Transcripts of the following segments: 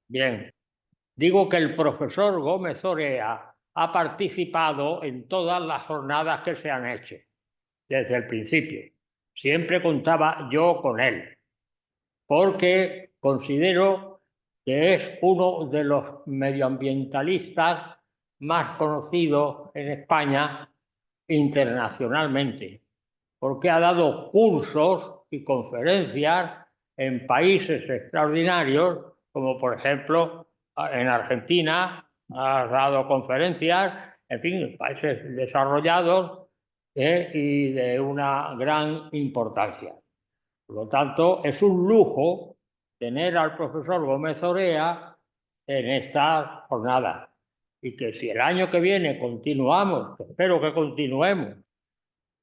Bien, digo que el profesor Gómez Orea ha participado en todas las jornadas que se han hecho, desde el principio. Siempre contaba yo con él, porque considero que es uno de los medioambientalistas más conocidos en España internacionalmente, porque ha dado cursos y conferencias en países extraordinarios, como por ejemplo en Argentina, ha dado conferencias, en fin, en países desarrollados y de una gran importancia. Por lo tanto, es un lujo tener al profesor Gómez Orea en esta jornada. Y que si el año que viene continuamos, espero que continuemos,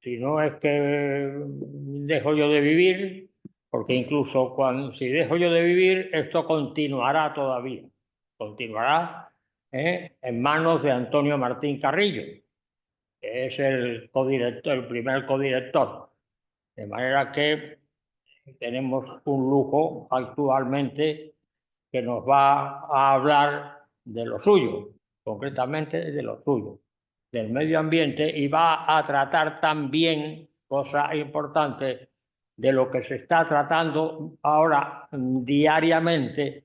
si no es que dejo yo de vivir, porque incluso si dejo yo de vivir, esto continuará todavía. Continuará en manos de Antonio Martín Carrillo, que es el codirector, el primer codirector. De manera que tenemos un lujo actualmente que nos va a hablar de lo suyo, concretamente de lo suyo, del medio ambiente, y va a tratar también, cosa importante, de lo que se está tratando ahora diariamente,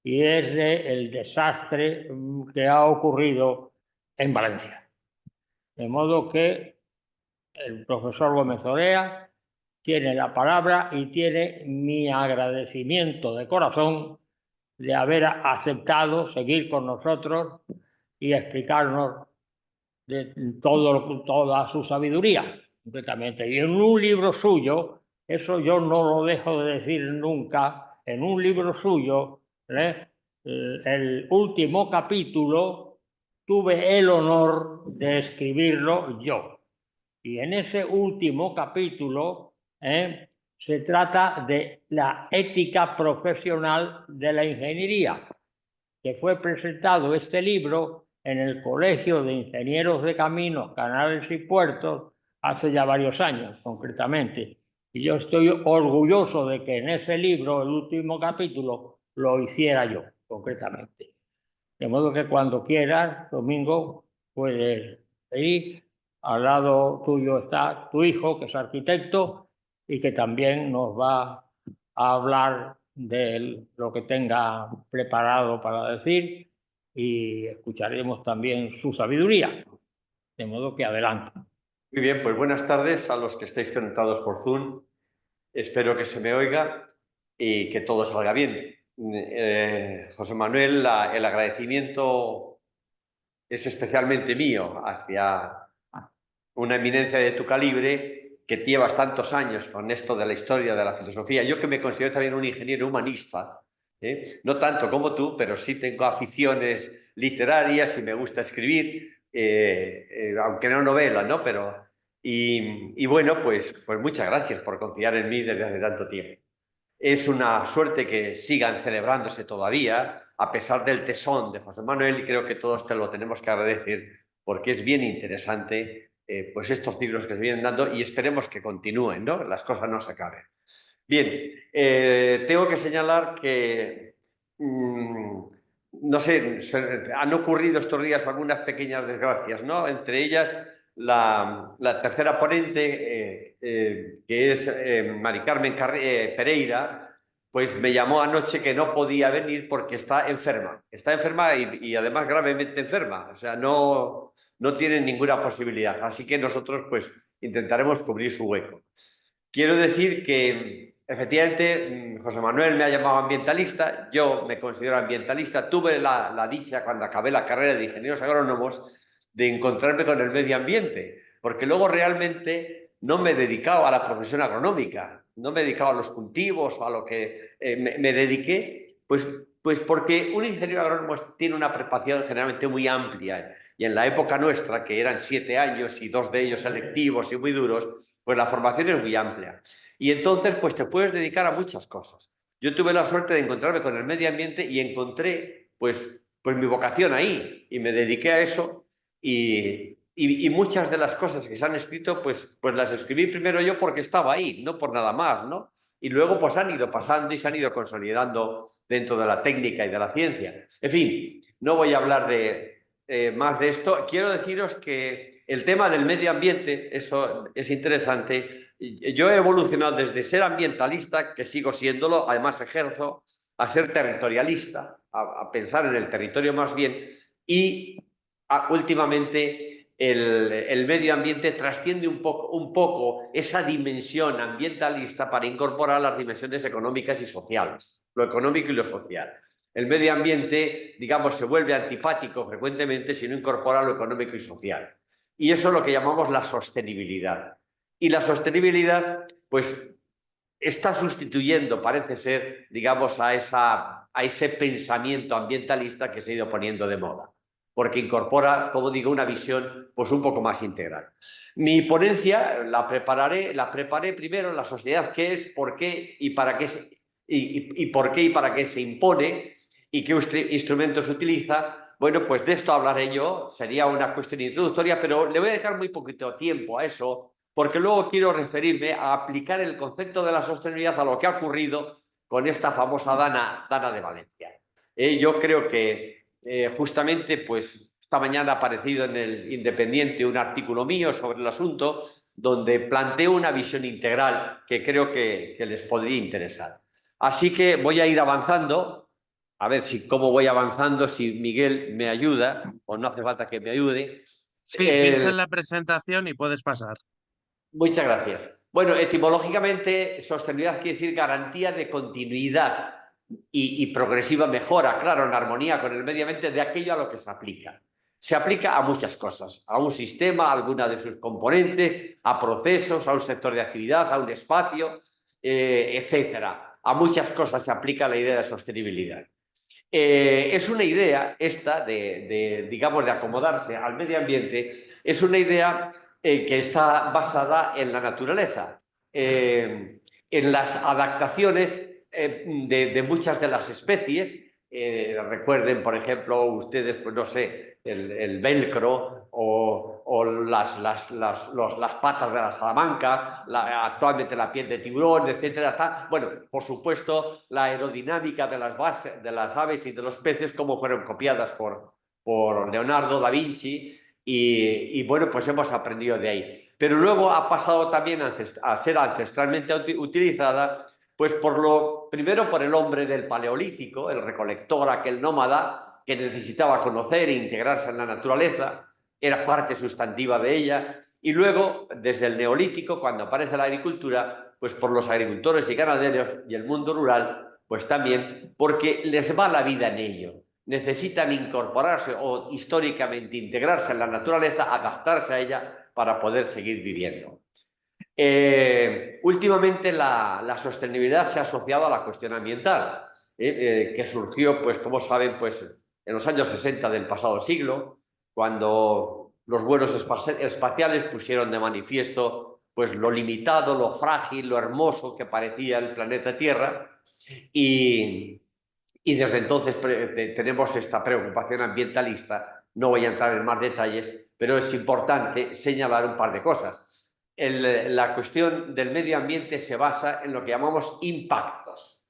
y es el desastre que ha ocurrido en Valencia. De modo que el profesor Gómez Orea tiene la palabra y tiene mi agradecimiento de corazón de haber aceptado seguir con nosotros y explicarnos de toda su sabiduría, completamente. Y en un libro suyo, eso yo no lo dejo de decir nunca, en un libro suyo, el último capítulo, tuve el honor de escribirlo yo. Y en ese último capítulo se trata de la ética profesional de la ingeniería, que fue presentado este libro en el Colegio de Ingenieros de Caminos, Canales y Puertos hace ya varios años, concretamente. Y yo estoy orgulloso de que en ese libro, el último capítulo, lo hiciera yo, concretamente. De modo que cuando quieras, Domingo, puedes ir. Al lado tuyo está tu hijo, que es arquitecto, y que también nos va a hablar de lo que tenga preparado para decir, y escucharemos también su sabiduría. De modo que adelante. Muy bien, pues buenas tardes a los que estáis conectados por Zoom. Espero que se me oiga y que todo salga bien. José Manuel, el agradecimiento es especialmente mío hacia una eminencia de tu calibre que llevas tantos años con esto de la historia de la filosofía. Yo que me considero también un ingeniero humanista, no tanto como tú, pero sí tengo aficiones literarias y me gusta escribir, aunque no novela, ¿no? Pero, y bueno, pues muchas gracias por confiar en mí desde hace tanto tiempo. Es una suerte que sigan celebrándose todavía, a pesar del tesón de José Manuel, y creo que todos te lo tenemos que agradecer porque es bien interesante pues estos ciclos que se vienen dando y esperemos que continúen, ¿no? Las cosas no se acaben. Bien, tengo que señalar que, no sé, han ocurrido estos días algunas pequeñas desgracias, ¿no? Entre ellas, la tercera ponente, que es Mari Carmen Pereira, pues me llamó anoche que no podía venir porque está enferma. Está enferma y además gravemente enferma. O sea, no tiene ninguna posibilidad. Así que nosotros pues intentaremos cubrir su hueco. Quiero decir que efectivamente José Manuel me ha llamado ambientalista, yo me considero ambientalista, tuve la dicha cuando acabé la carrera de ingenieros agrónomos de encontrarme con el medio ambiente, porque luego realmente no me he dedicado a la profesión agronómica, no me he dedicado a los cultivos o a lo que me dediqué, pues porque un ingeniero agrónomo tiene una preparación generalmente muy amplia y en la época nuestra, que eran 7 años y 2 de ellos selectivos y muy duros, pues la formación es muy amplia. Y entonces, pues te puedes dedicar a muchas cosas. Yo tuve la suerte de encontrarme con el medio ambiente y encontré, pues mi vocación ahí. Y me dediqué a eso. Y muchas de las cosas que se han escrito, pues las escribí primero yo porque estaba ahí, no por nada más, ¿no? y luego pues han ido pasando y se han ido consolidando dentro de la técnica y de la ciencia. En fin, no voy a hablar más de esto. Quiero deciros que el tema del medio ambiente, eso es interesante. Yo he evolucionado desde ser ambientalista, que sigo siéndolo, además ejerzo, a ser territorialista, a pensar en el territorio más bien, y últimamente el medio ambiente trasciende un poco esa dimensión ambientalista para incorporar las dimensiones económicas y sociales, lo económico y lo social. El medio ambiente, digamos, se vuelve antipático frecuentemente si no incorpora lo económico y social. Y eso es lo que llamamos la sostenibilidad. Y la sostenibilidad, pues, está sustituyendo, parece ser, digamos, a ese pensamiento ambientalista que se ha ido poniendo de moda, porque incorpora, como digo, una visión pues un poco más integral. Mi ponencia la preparé primero en la sociedad, qué es, por qué y para qué por qué y para qué se impone y qué instrumentos utiliza. Bueno, pues de esto hablaré yo, sería una cuestión introductoria, pero le voy a dejar muy poquito tiempo a eso, porque luego quiero referirme a aplicar el concepto de la sostenibilidad a lo que ha ocurrido con esta famosa Dana de Valencia. Yo creo que justamente, pues esta mañana ha aparecido en el Independiente un artículo mío sobre el asunto donde planteo una visión integral que creo que les podría interesar. Así que voy a ir avanzando, a ver cómo voy avanzando, si Miguel me ayuda o no hace falta que me ayude. Sí, pincha en la presentación y puedes pasar. Muchas gracias. Bueno, etimológicamente, sostenibilidad quiere decir garantía de continuidad y progresiva mejora, claro, en armonía con el medio ambiente de aquello a lo que se aplica. Se aplica a muchas cosas, a un sistema, a alguna de sus componentes, a procesos, a un sector de actividad, a un espacio, etcétera. A muchas cosas se aplica la idea de sostenibilidad. Es una idea esta digamos, de acomodarse al medio ambiente, es una idea que está basada en la naturaleza, en las adaptaciones de muchas de las especies. Recuerden, por ejemplo, ustedes, pues no sé, el velcro o las patas de la salamanca, actualmente la piel de tiburón, etcétera. Bueno, por supuesto, la aerodinámica de las aves y de los peces, como fueron copiadas por Leonardo da Vinci, y bueno, pues hemos aprendido de ahí. Pero luego ha pasado también a ser ancestralmente utilizada, pues primero por el hombre del Paleolítico, el recolector, aquel nómada que necesitaba conocer e integrarse en la naturaleza, era parte sustantiva de ella, y luego desde el Neolítico, cuando aparece la agricultura, pues por los agricultores y ganaderos y el mundo rural, pues también porque les va la vida en ello. Necesitan incorporarse o históricamente integrarse en la naturaleza, adaptarse a ella para poder seguir viviendo. Últimamente la sostenibilidad se ha asociado a la cuestión ambiental, que surgió, pues como saben, pues en los años 60 del pasado siglo, cuando los vuelos espaciales pusieron de manifiesto pues lo limitado, lo frágil, lo hermoso que parecía el planeta Tierra, y desde entonces tenemos esta preocupación ambientalista. No voy a entrar en más detalles, pero es importante señalar un par de cosas. La cuestión del medio ambiente se basa en lo que llamamos impactos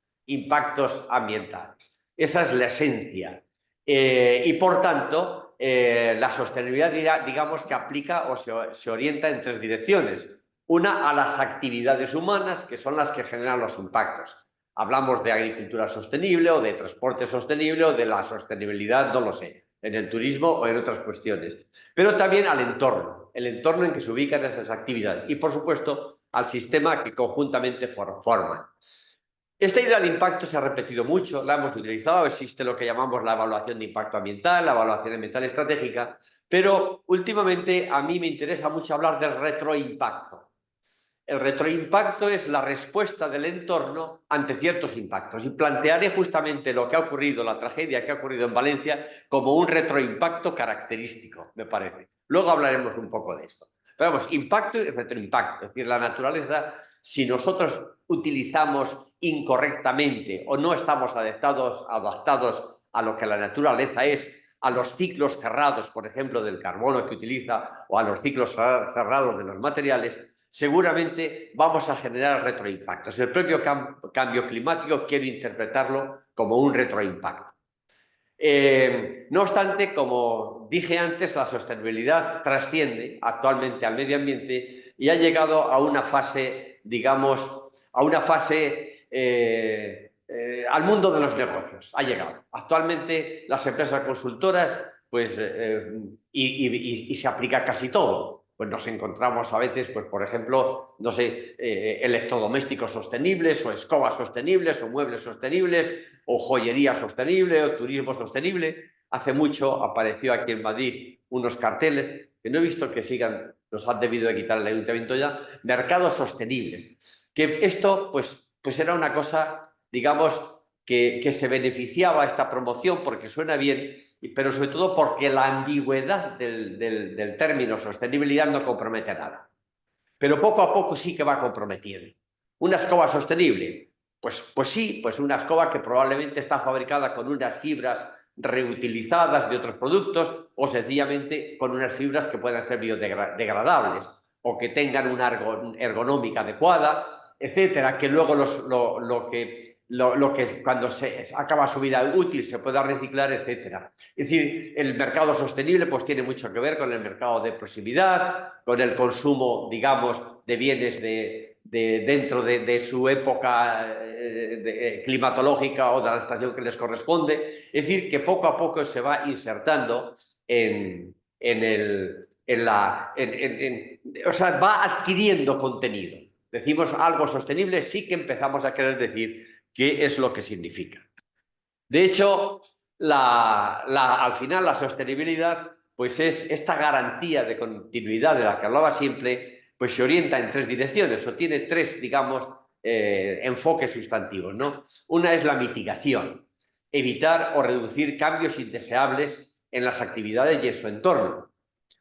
ambientales. Esa es la esencia. Y por tanto, la sostenibilidad, digamos, que aplica o se orienta en tres direcciones. Una, a las actividades humanas, que son las que generan los impactos. Hablamos de agricultura sostenible o de transporte sostenible o de la sostenibilidad, no lo sé, en el turismo o en otras cuestiones. Pero también al entorno, el entorno en que se ubican esas actividades y, por supuesto, al sistema que conjuntamente forman. Esta idea de impacto se ha repetido mucho, la hemos utilizado, existe lo que llamamos la evaluación de impacto ambiental, la evaluación ambiental estratégica, pero últimamente a mí me interesa mucho hablar del retroimpacto. El retroimpacto es la respuesta del entorno ante ciertos impactos, y plantearé justamente lo que ha ocurrido, la tragedia que ha ocurrido en Valencia, como un retroimpacto característico, me parece. Luego hablaremos un poco de esto. Pero vamos, impacto y retroimpacto, es decir, la naturaleza, si nosotros utilizamos incorrectamente o no estamos adaptados a lo que la naturaleza es, a los ciclos cerrados, por ejemplo, del carbono que utiliza, o a los ciclos cerrados de los materiales, seguramente vamos a generar retroimpactos. El propio cambio climático quiero interpretarlo como un retroimpacto. No obstante, como dije antes, la sostenibilidad trasciende actualmente al medio ambiente y ha llegado a una fase, digamos, al mundo de los negocios. Ha llegado. Actualmente las empresas consultoras, pues, y se aplica casi todo. Pues nos encontramos a veces, pues, por ejemplo, no sé, electrodomésticos sostenibles o escobas sostenibles o muebles sostenibles o joyería sostenible o turismo sostenible. Hace mucho apareció aquí en Madrid unos carteles que no he visto que sigan, los han debido de quitar el ayuntamiento ya, mercados sostenibles. Que esto, pues era una cosa, digamos, que se beneficiaba esta promoción porque suena bien, pero sobre todo porque la ambigüedad del término sostenibilidad no compromete a nada. Pero poco a poco sí que va comprometiendo. Una escoba sostenible, pues sí, pues una escoba que probablemente está fabricada con unas fibras reutilizadas de otros productos o sencillamente con unas fibras que puedan ser biodegradables o que tengan una ergonómica adecuada, etcétera, que luego lo que cuando se acaba su vida útil se pueda reciclar, etcétera. Es decir, el mercado sostenible pues tiene mucho que ver con el mercado de proximidad, con el consumo, digamos, de bienes dentro de su época climatológica o de la estación que les corresponde. Es decir, que poco a poco se va insertando o sea, va adquiriendo contenido. Decimos algo sostenible, sí que empezamos a querer decir qué es lo que significa. De hecho, al final la sostenibilidad pues es esta garantía de continuidad de la que hablaba siempre, pues se orienta en tres direcciones o tiene tres, digamos, enfoques sustantivos, ¿no? Una es la mitigación, evitar o reducir cambios indeseables en las actividades y en su entorno.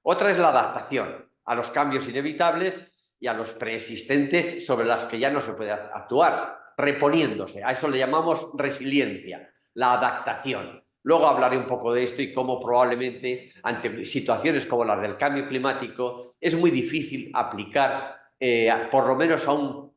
Otra es la adaptación a los cambios inevitables y a los preexistentes sobre las que ya no se puede actuar, reponiéndose. A eso le llamamos resiliencia, la adaptación. Luego hablaré un poco de esto y cómo probablemente ante situaciones como las del cambio climático es muy difícil aplicar, por lo menos a un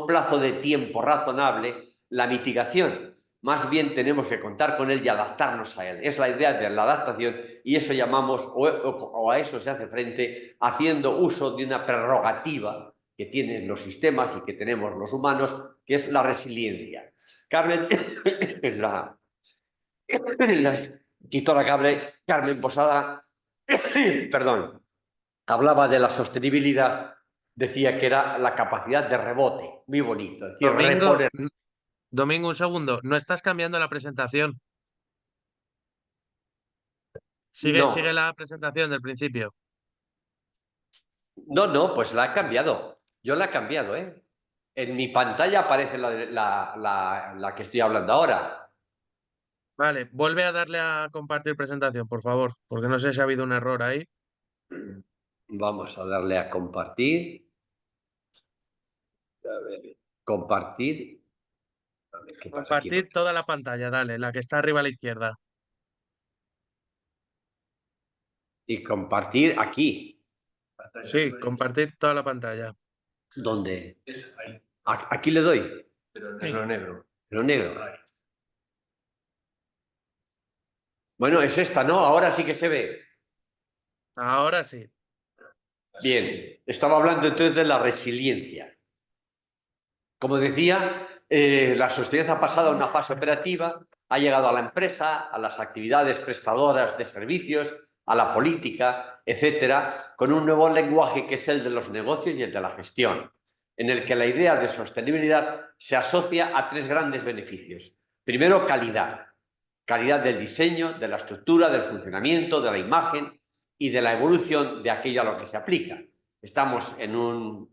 plazo de tiempo razonable, la mitigación. Más bien tenemos que contar con él y adaptarnos a él. Es la idea de la adaptación y eso llamamos, o a eso se hace frente, haciendo uso de una prerrogativa que tienen los sistemas y que tenemos los humanos, que es la resiliencia. Carmen, la escritora Carmen Posada, perdón, hablaba de la sostenibilidad, decía que era la capacidad de rebote, muy bonito, es decir, Domingo, reponer. Domingo, un segundo. No estás cambiando la presentación. Sigue No, la presentación del principio. no, pues la he cambiado. Yo la he cambiado, ¿eh? En mi pantalla aparece la que estoy hablando ahora. Vale, vuelve a darle a compartir presentación, por favor, porque no sé si ha habido un error ahí. Vamos a darle a compartir. A ver, compartir. A ver, ¿qué pasa aquí? Compartir toda la pantalla, dale, la que está arriba a la izquierda. Y compartir aquí. Sí, compartir toda la pantalla. ¿Dónde? Aquí le doy. Sí. Negro. Lo negro. Bueno, es esta, ¿no? Ahora sí que se ve. Ahora sí. Bien, estaba hablando entonces de la resiliencia. Como decía, la sostenibilidad ha pasado a una fase operativa, ha llegado a la empresa, a las actividades prestadoras de servicios, a la política, etcétera, con un nuevo lenguaje que es el de los negocios y el de la gestión, en el que la idea de sostenibilidad se asocia a tres grandes beneficios. Primero, calidad. Calidad del diseño, de la estructura, del funcionamiento, de la imagen y de la evolución de aquello a lo que se aplica. Estamos en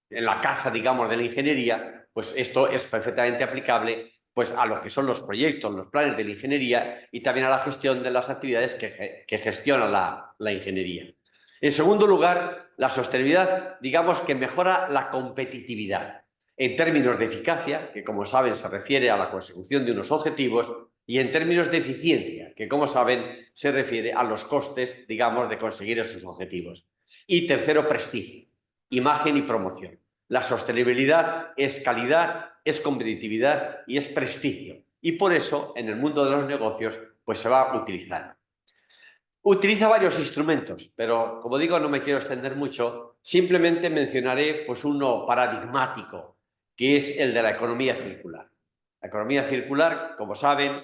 la casa, digamos, de la ingeniería, pues esto es perfectamente aplicable pues, a lo que son los proyectos, los planes de la ingeniería y también a la gestión de las actividades que gestiona la ingeniería. En segundo lugar, la sostenibilidad, digamos que mejora la competitividad en términos de eficacia, que como saben se refiere a la consecución de unos objetivos, y en términos de eficiencia, que como saben se refiere a los costes, digamos, de conseguir esos objetivos. Y tercero, prestigio. imagen y promoción. La sostenibilidad es calidad, es competitividad y es prestigio. Y por eso, en el mundo de los negocios, pues se va utilizando. Utiliza varios instrumentos, pero como digo, no me quiero extender mucho. Simplemente mencionaré pues, uno paradigmático, que es el de la economía circular. La economía circular, como saben,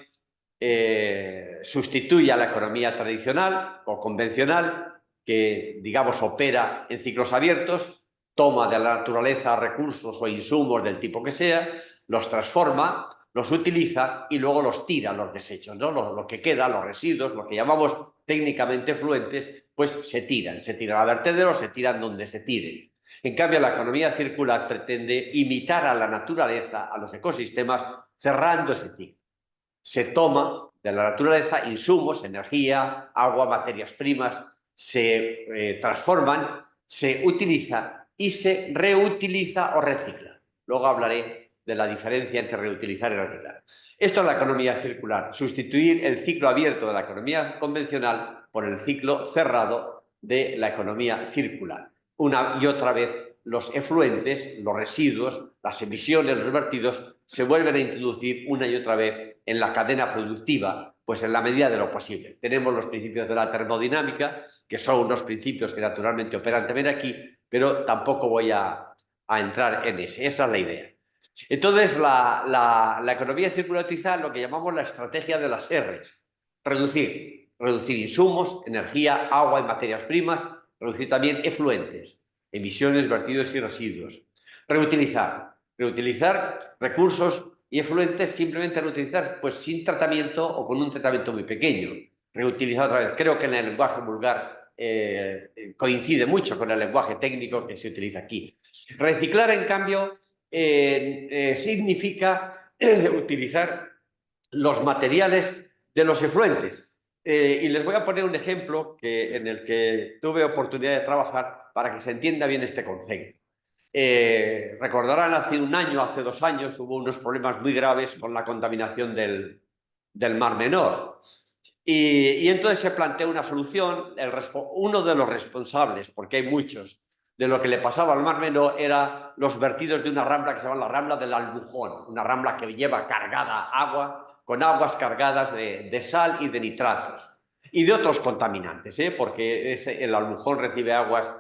sustituye a la economía tradicional o convencional, que, digamos, opera en ciclos abiertos, toma de la naturaleza recursos o insumos del tipo que sea, los transforma, los utiliza y luego los tira, los desechos, ¿no? Lo que queda, los residuos, lo que llamamos técnicamente efluentes, pues se tiran a vertederos, se tiran donde se tiren. En cambio, la economía circular pretende imitar a la naturaleza, a los ecosistemas, cerrando ese ciclo. Se toma de la naturaleza insumos, energía, agua, materias primas, se transforman, se utiliza y se reutiliza o recicla. Luego hablaré de la diferencia entre reutilizar y reciclar. Esto es la economía circular, sustituir el ciclo abierto de la economía convencional por el ciclo cerrado de la economía circular. Una y otra vez los efluentes, los residuos, las emisiones, los vertidos se vuelven a introducir una y otra vez en la cadena productiva, pues en la medida de lo posible. Tenemos los principios de la termodinámica, que son unos principios que naturalmente operan también aquí, pero tampoco voy a entrar en ese. Esa es la idea. Entonces, la economía circular utiliza lo que llamamos la estrategia de las R's. Reducir insumos, energía, agua y materias primas, reducir también efluentes, emisiones, vertidos y residuos. Reutilizar recursos y efluentes, simplemente reutilizar pues sin tratamiento o con un tratamiento muy pequeño. Reutilizar otra vez. Creo que en el lenguaje vulgar coincide mucho con el lenguaje técnico que se utiliza aquí. Reciclar, en cambio, significa utilizar los materiales de los efluentes. Y les voy a poner un ejemplo en el que tuve oportunidad de trabajar para que se entienda bien este concepto. Recordarán, hace un año, hace 2 años, hubo unos problemas muy graves con la contaminación del Mar Menor. Y entonces se planteó una solución. Uno de los responsables, porque hay muchos, de lo que le pasaba al Mar Menor era los vertidos de una rambla que se llama la rambla del Albujón, una rambla que lleva cargada agua, con aguas cargadas de sal y de nitratos y de otros contaminantes, porque el Albujón recibe aguas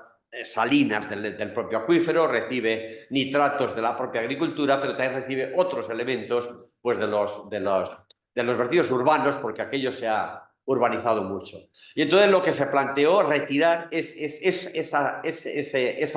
salinas del propio acuífero, recibe nitratos de la propia agricultura, pero también recibe otros elementos pues, de los vertidos urbanos, porque aquello se ha urbanizado mucho. Y entonces lo que se planteó retirar es esa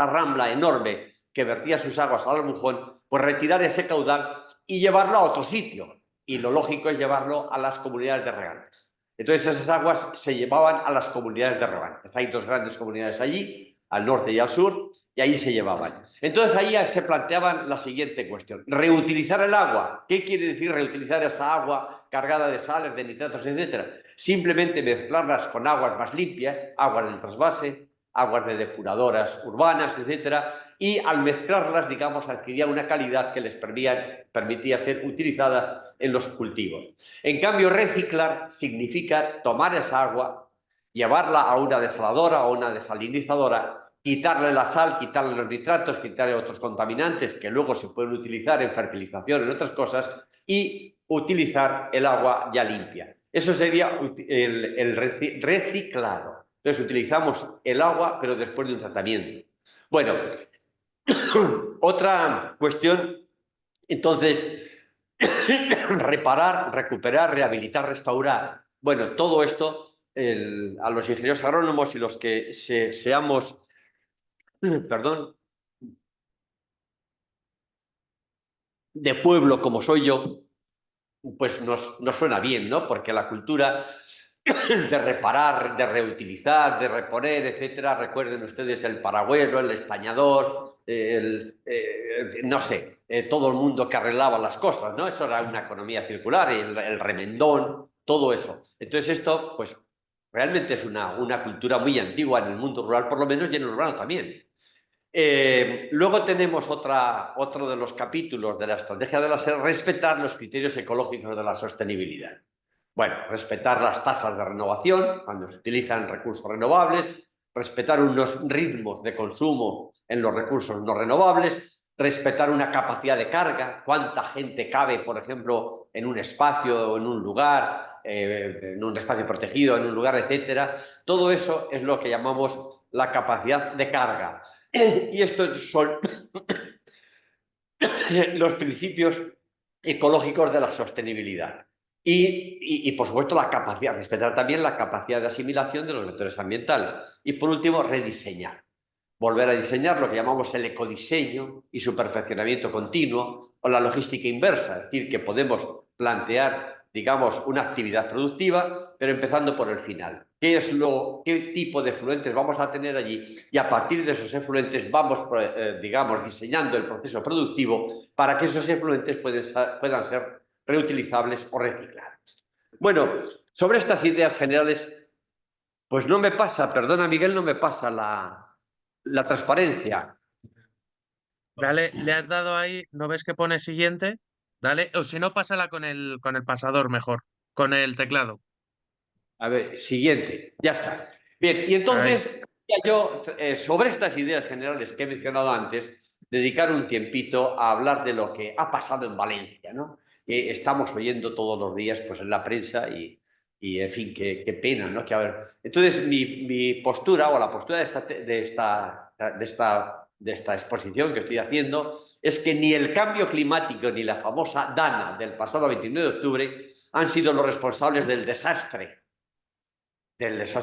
rambla enorme que vertía sus aguas al Albujón, pues retirar ese caudal y llevarlo a otro sitio. Y lo lógico es llevarlo a las comunidades de regantes. Entonces esas aguas se llevaban a las comunidades de regantes. Hay 2 grandes comunidades allí, al norte y al sur, y ahí se llevaban. Entonces ahí se planteaban la siguiente cuestión: reutilizar el agua. ¿Qué quiere decir reutilizar esa agua cargada de sales, de nitratos, etcétera? Simplemente mezclarlas con aguas más limpias, aguas del trasvase, aguas de depuradoras urbanas, etcétera, y al mezclarlas, digamos, adquirían una calidad que les permitía ser utilizadas en los cultivos. En cambio, reciclar significa tomar esa agua, llevarla a una desaladora o una desalinizadora, quitarle la sal, quitarle los nitratos, quitarle otros contaminantes que luego se pueden utilizar en fertilización, en otras cosas, y utilizar el agua ya limpia. Eso sería el reciclado. Entonces utilizamos el agua, pero después de un tratamiento. Bueno, otra cuestión, entonces, reparar, recuperar, rehabilitar, restaurar. Bueno, todo esto, a los ingenieros agrónomos y los que seamos, perdón, de pueblo como soy yo, pues nos suena bien, ¿no? Porque la cultura de reparar, de reutilizar, de reponer, etcétera. Recuerden ustedes el paragüero, el estañador, no sé, todo el mundo que arreglaba las cosas, ¿no? Eso era una economía circular, el remendón, todo eso. Entonces esto, pues, realmente es una cultura muy antigua en el mundo rural, por lo menos, y en el urbano también. Luego tenemos otro de los capítulos de la estrategia de la SER, respetar los criterios ecológicos de la sostenibilidad. Bueno, respetar las tasas de renovación cuando se utilizan recursos renovables, respetar unos ritmos de consumo en los recursos no renovables, respetar una capacidad de carga, cuánta gente cabe, por ejemplo, en un espacio o en un lugar, en un espacio protegido, en un lugar, etcétera. Todo eso es lo que llamamos la capacidad de carga. Y estos son los principios ecológicos de la sostenibilidad. Y, por supuesto, la capacidad, respetar también la capacidad de asimilación de los vectores ambientales. Y, por último, rediseñar. Volver a diseñar lo que llamamos el ecodiseño y su perfeccionamiento continuo, o la logística inversa, es decir, que podemos plantear, digamos, una actividad productiva, pero empezando por el final. ¿Qué tipo de efluentes vamos a tener allí? Y a partir de esos efluentes vamos, digamos, diseñando el proceso productivo para que esos efluentes puedan ser reutilizables o reciclables. Bueno, sobre estas ideas generales, pues no me pasa, perdona Miguel, no me pasa la transparencia. Dale, le has dado ahí, ¿no ves que pone siguiente? Dale, o si no, pásala con el pasador mejor, con el teclado. A ver, siguiente, ya está. Bien, y Ahí. entonces yo, sobre estas ideas generales que he mencionado antes, dedicar un tiempito a hablar de lo que ha pasado en Valencia, ¿no? Estamos oyendo todos los días pues, en la prensa y en fin, qué pena, ¿no? Que, a ver, entonces, mi postura o la postura de esta exposición que estoy haciendo es que ni el cambio climático ni la famosa DANA del pasado 29 de octubre han sido los responsables del desastre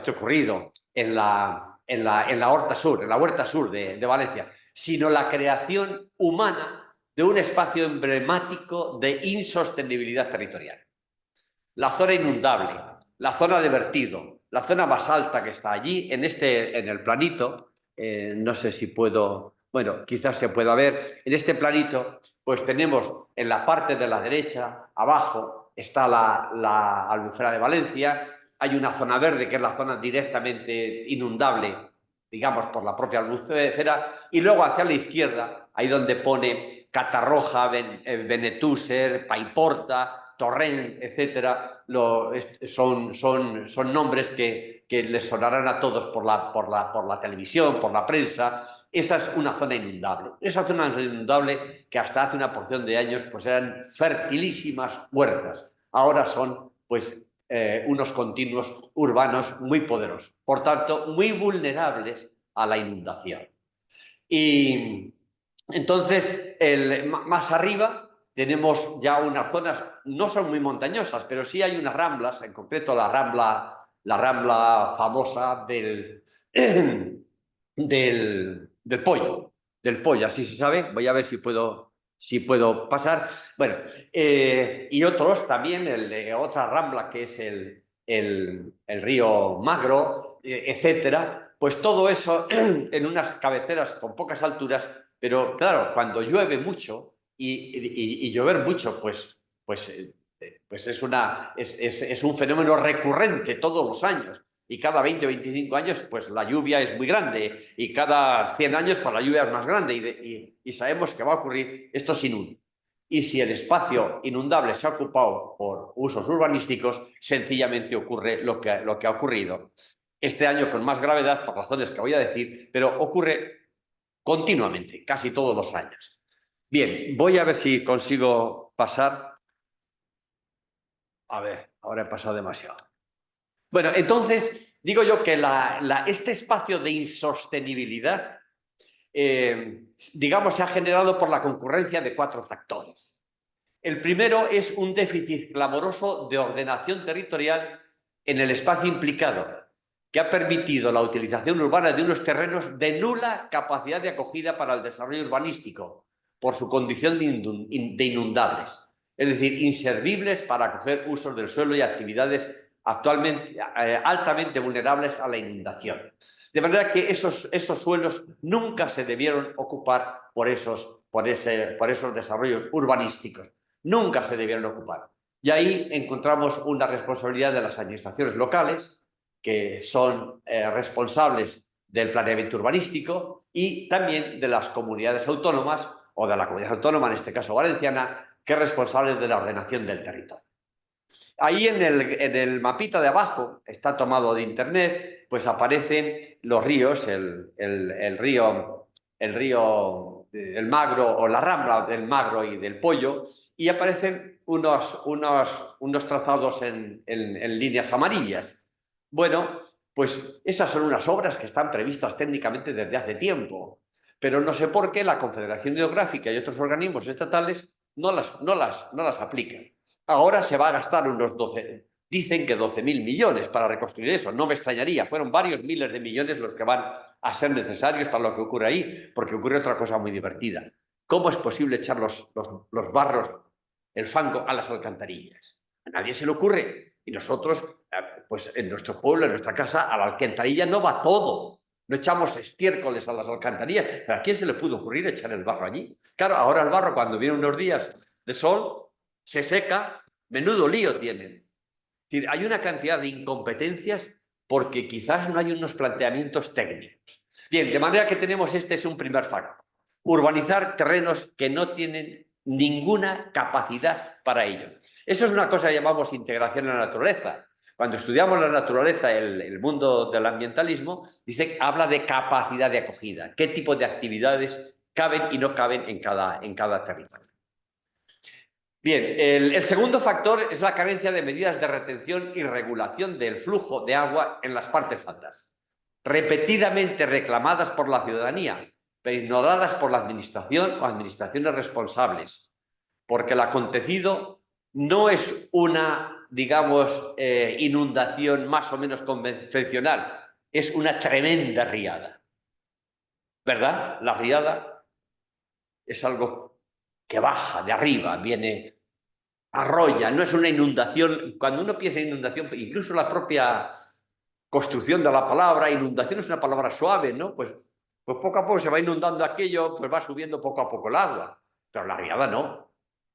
ocurrido en la Huerta Sur de Valencia, sino la creación humana de un espacio emblemático de insostenibilidad territorial. La zona inundable, la zona de vertido, la zona más alta que está allí, en el planito, no sé si puedo, bueno, quizás se pueda ver, en este planito, pues tenemos en la parte de la derecha, abajo, está la Albufera de Valencia, hay una zona verde que es la zona directamente inundable, digamos, por la propia albufera, y luego hacia la izquierda, ahí donde pone Catarroja, Benetúser, Paiporta, Torrent, etcétera, son nombres que les sonarán a todos por la televisión, por la prensa. Esa es una zona inundable. Esa zona inundable que hasta hace una porción de años pues eran fertilísimas huertas. Ahora son pues unos continuos urbanos muy poderosos. Por tanto, muy vulnerables a la inundación. Y entonces, más arriba tenemos ya unas zonas, no son muy montañosas, pero sí hay unas ramblas, en concreto la rambla famosa del pollo, así se sabe. Voy a ver si puedo pasar. Bueno, y otros también, otra rambla que es el río Magro, etcétera. Pues todo eso en unas cabeceras con pocas alturas, pero claro, cuando llueve mucho y llover mucho, pues es un fenómeno recurrente todos los años. Y cada 20 o 25 años, pues la lluvia es muy grande. Y cada 100 años, pues la lluvia es más grande. Y sabemos que va a ocurrir esto sin un. Y si el espacio inundable se ha ocupado por usos urbanísticos, sencillamente ocurre lo que ha ocurrido. Este año con más gravedad, por razones que voy a decir, pero ocurre continuamente, casi todos los años. Bien, voy a ver si consigo pasar. A ver, ahora he pasado demasiado. Bueno, entonces, digo yo que este espacio de insostenibilidad, digamos, se ha generado por la concurrencia de 4 factores. El primero es un déficit clamoroso de ordenación territorial en el espacio implicado, que ha permitido la utilización urbana de unos terrenos de nula capacidad de acogida para el desarrollo urbanístico, por su condición de inundables, es decir, inservibles para acoger usos del suelo y actividades actualmente altamente vulnerables a la inundación. De manera que esos suelos nunca se debieron ocupar por esos desarrollos urbanísticos. Nunca se debieron ocupar. Y ahí encontramos una responsabilidad de las administraciones locales, que son responsables del planeamiento urbanístico, y también de las comunidades autónomas, o de la comunidad autónoma, en este caso valenciana, que es responsable de la ordenación del territorio. Ahí en el mapita de abajo, está tomado de internet, pues aparecen los ríos, el río, el Magro o la rambla del Magro y del Pollo, y aparecen unos trazados en líneas amarillas. Bueno, pues esas son unas obras que están previstas técnicamente desde hace tiempo, pero no sé por qué la Confederación Hidrográfica y otros organismos estatales no las aplican. Ahora se va a gastar unos 12, dicen que 12.000 millones para reconstruir eso. No me extrañaría, fueron varios miles de millones los que van a ser necesarios para lo que ocurre ahí, porque ocurre otra cosa muy divertida. ¿Cómo es posible echar los barros, el fango, a las alcantarillas? A nadie se le ocurre. Y nosotros, pues en nuestro pueblo, en nuestra casa, a la alcantarilla no va todo. No echamos estiércoles a las alcantarillas. ¿Pero a quién se le pudo ocurrir echar el barro allí? Claro, ahora el barro, cuando viene unos días de sol, se seca, menudo lío tienen. Es decir, hay una cantidad de incompetencias porque quizás no hay unos planteamientos técnicos. Bien, de manera que tenemos este es un primer factor. Urbanizar terrenos que no tienen ninguna capacidad para ello. Eso es una cosa que llamamos integración en la naturaleza. Cuando estudiamos la naturaleza, el mundo del ambientalismo, habla de capacidad de acogida, qué tipo de actividades caben y no caben en cada territorio. Bien, el segundo factor es la carencia de medidas de retención y regulación del flujo de agua en las partes altas, repetidamente reclamadas por la ciudadanía, pero ignoradas por la administración o administraciones responsables, porque el acontecido no es una, digamos, inundación más o menos convencional, es una tremenda riada, ¿verdad? La riada es algo que baja de arriba, viene, arrolla, no es una inundación. Cuando uno piensa en inundación, incluso la propia construcción de la palabra, inundación es una palabra suave, ¿no? Pues poco a poco se va inundando aquello, pues va subiendo poco a poco el agua. Pero la riada no.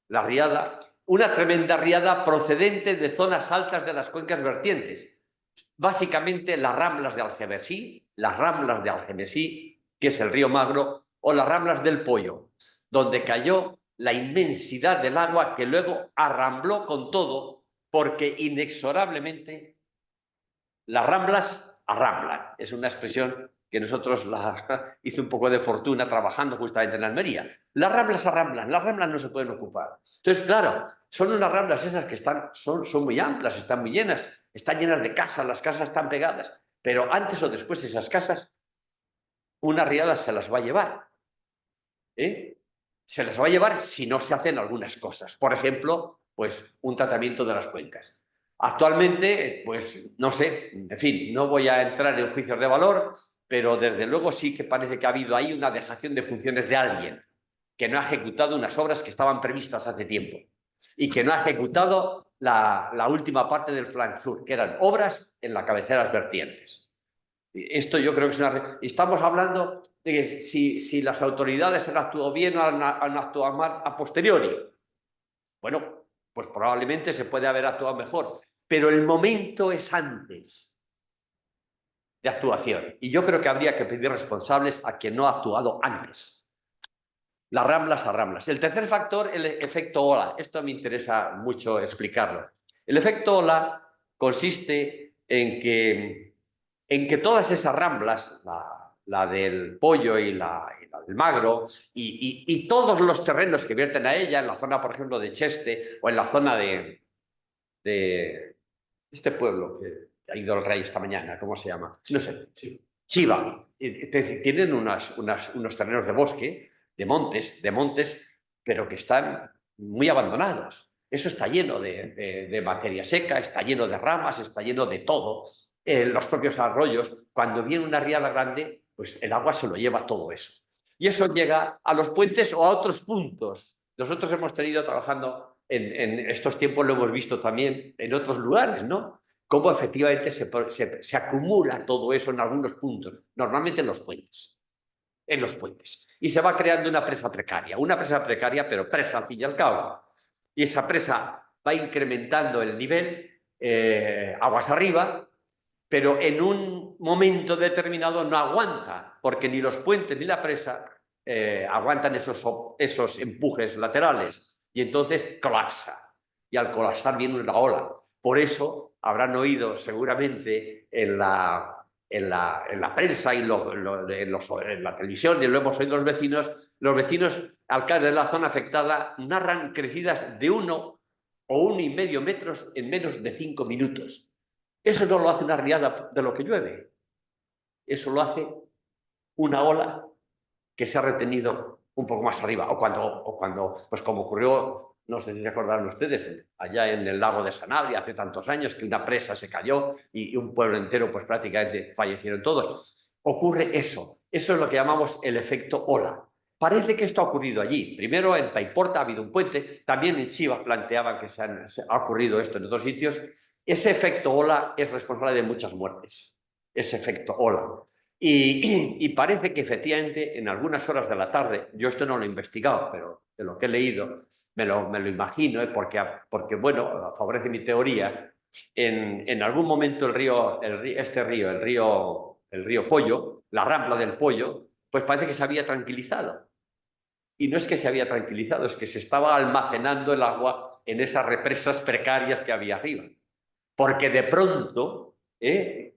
La riada, una tremenda riada procedente de zonas altas de las cuencas vertientes. Básicamente las ramblas de Algemesí, que es el río Magro, o las ramblas del Pollo, donde cayó la inmensidad del agua que luego arrambló con todo, porque inexorablemente las ramblas arramblan. Es una expresión que nosotros hice un poco de fortuna trabajando justamente en Almería. Las ramblas arramblan, las ramblas no se pueden ocupar. Entonces, claro, son unas ramblas esas que son muy amplias, están muy llenas, están llenas de casas, las casas están pegadas, pero antes o después esas casas, una riada se las va a llevar. Se las va a llevar si no se hacen algunas cosas. Por ejemplo, pues un tratamiento de las cuencas. Actualmente, pues no sé, en fin, no voy a entrar en juicios de valor, pero desde luego sí que parece que ha habido ahí una dejación de funciones de alguien que no ha ejecutado unas obras que estaban previstas hace tiempo y que no ha ejecutado la última parte del flanco sur, que eran obras en las cabeceras vertientes. Esto yo creo que es una... Estamos hablando de que si las autoridades han actuado bien o han actuado mal a posteriori. Bueno, pues probablemente se puede haber actuado mejor, pero el momento es antes de actuación. Y yo creo que habría que pedir responsables a quien no ha actuado antes. Las ramblas a ramblas. El tercer factor, el efecto ola. Esto me interesa mucho explicarlo. El efecto ola consiste en que todas esas ramblas, la del Pollo y la del Magro, y todos los terrenos que vierten a ella, en la zona, por ejemplo, de Cheste, o en la zona de este pueblo que ha ido el rey esta mañana, ¿cómo se llama? No sé, Chiva. Tienen unos terrenos de bosque, de montes, pero que están muy abandonados. Eso está lleno de materia seca, está lleno de ramas, está lleno de todo. Los propios arroyos, cuando viene una riada grande, pues el agua se lo lleva todo eso. Y eso llega a los puentes o a otros puntos. Nosotros hemos tenido trabajando en estos tiempos, lo hemos visto también en otros lugares, ¿no? Cómo efectivamente se acumula todo eso en algunos puntos, normalmente en los puentes. Y se va creando una presa precaria, pero presa al fin y al cabo. Y esa presa va incrementando el nivel aguas arriba, pero en un momento determinado no aguanta, porque ni los puentes ni la presa aguantan esos empujes laterales, y entonces colapsa. y al colapsar viene una ola. Por eso habrán oído seguramente en la prensa y en la televisión, y lo hemos oído los vecinos alcaldes de la zona afectada narran crecidas de 1 o 1,5 metros en menos de 5 minutos. Eso no lo hace una riada de lo que llueve, eso lo hace una ola que se ha retenido un poco más arriba, o cuando pues como ocurrió, no sé si se acordarán ustedes, allá en el lago de Sanabria hace tantos años, que una presa se cayó y un pueblo entero pues prácticamente fallecieron todos. Ocurre eso es lo que llamamos el efecto ola. Parece que esto ha ocurrido allí. Primero en Paiporta ha habido un puente, también en Chiva planteaban que se ha ocurrido esto en otros sitios. Ese efecto ola es responsable de muchas muertes, ese efecto ola. Y parece que efectivamente en algunas horas de la tarde, yo esto no lo he investigado, pero de lo que he leído me lo imagino, porque bueno, favorece mi teoría, en algún momento el río Pollo, la Rambla del Pollo, pues parece que se había tranquilizado. Y no es que se había tranquilizado, es que se estaba almacenando el agua en esas represas precarias que había arriba. Porque de pronto...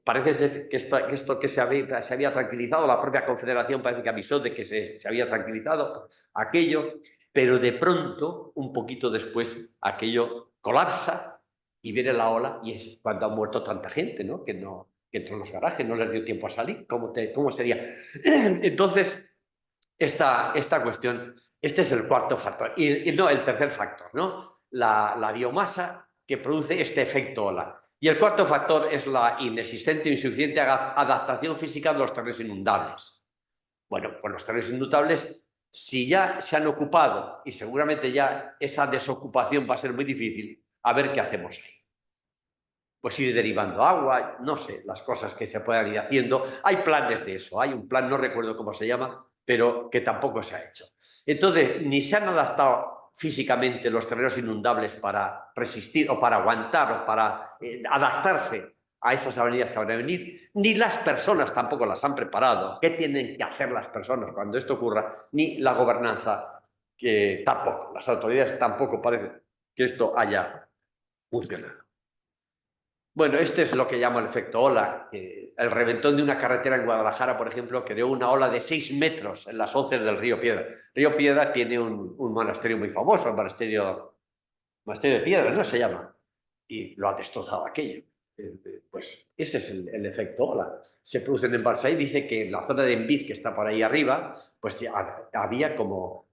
parece ser que esto que se había tranquilizado, la propia Confederación parece que avisó de que se había tranquilizado aquello, pero de pronto, un poquito después, aquello colapsa y viene la ola, y es cuando ha muerto tanta gente, ¿no? Que entró en los garajes, no les dio tiempo a salir. ¿Cómo sería? Entonces, esta cuestión, este es el cuarto factor, y no el tercer factor, ¿no? La biomasa que produce este efecto ola. Y el cuarto factor es la inexistente o insuficiente adaptación física de los terrenos inundables. Bueno, pues los terrenos inundables, si ya se han ocupado, y seguramente ya esa desocupación va a ser muy difícil, a ver qué hacemos ahí. Pues ir derivando agua, no sé, las cosas que se puedan ir haciendo. Hay planes de eso, hay un plan, no recuerdo cómo se llama, pero que tampoco se ha hecho. Entonces, ni se han adaptado físicamente los terrenos inundables para resistir o para aguantar o para adaptarse a esas avenidas que van a venir, ni las personas tampoco las han preparado. ¿Qué tienen que hacer las personas cuando esto ocurra? Ni la gobernanza, que tampoco. Las autoridades tampoco parece que esto haya funcionado. Bueno, este es lo que llamo el efecto ola. El reventón de una carretera en Guadalajara, por ejemplo, creó una ola de 6 metros en las hoces del río Piedra. Río Piedra tiene un monasterio muy famoso, el monasterio de Piedra, ¿no? Se llama. Y lo ha destrozado aquello. Pues ese es el efecto ola. Se produce en embalse y dice que en la zona de Envid, que está por ahí arriba, pues había como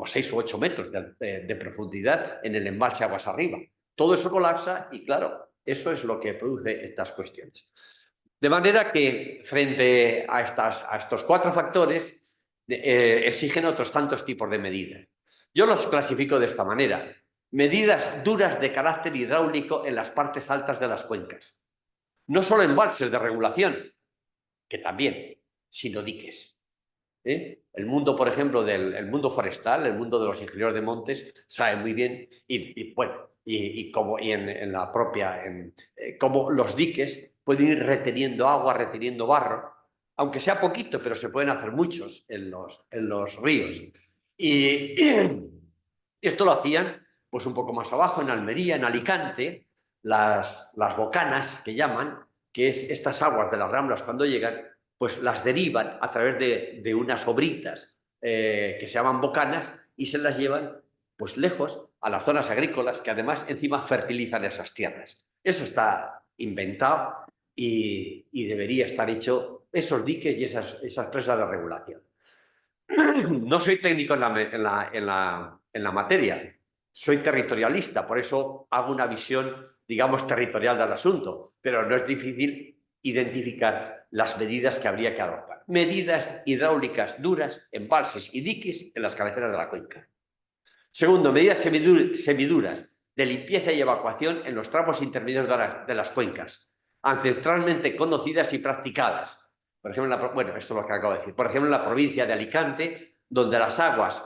6 u 8 metros de profundidad en el embalse aguas arriba. Todo eso colapsa y, claro, eso es lo que produce estas cuestiones. De manera que, frente a estos 4 factores, exigen otros tantos tipos de medidas. Yo los clasifico de esta manera. Medidas duras de carácter hidráulico en las partes altas de las cuencas. No solo embalses de regulación, que también, sino diques. El mundo, por ejemplo, el mundo forestal, el mundo de los ingenieros de montes, sabe muy bien, cómo los diques pueden ir reteniendo agua, reteniendo barro, aunque sea poquito, pero se pueden hacer muchos en los ríos. Y esto lo hacían pues un poco más abajo, en Almería, en Alicante, las bocanas que llaman, que es estas aguas de las Ramblas cuando llegan, pues las derivan a través de unas obritas que se llaman bocanas y se las llevan pues lejos a las zonas agrícolas que además encima fertilizan esas tierras. Eso está inventado y debería estar hecho, esos diques y esas presas de regulación. No soy técnico en la materia, soy territorialista, por eso hago una visión, digamos, territorial del asunto, pero no es difícil identificar las medidas que habría que adoptar. Medidas hidráulicas duras, embalses y diques en las cabeceras de la cuenca. Segundo, medidas semiduras de limpieza y evacuación en los tramos intermedios de las cuencas, ancestralmente conocidas y practicadas. Por ejemplo, esto es lo que acabo de decir. Por ejemplo, en la provincia de Alicante, donde las aguas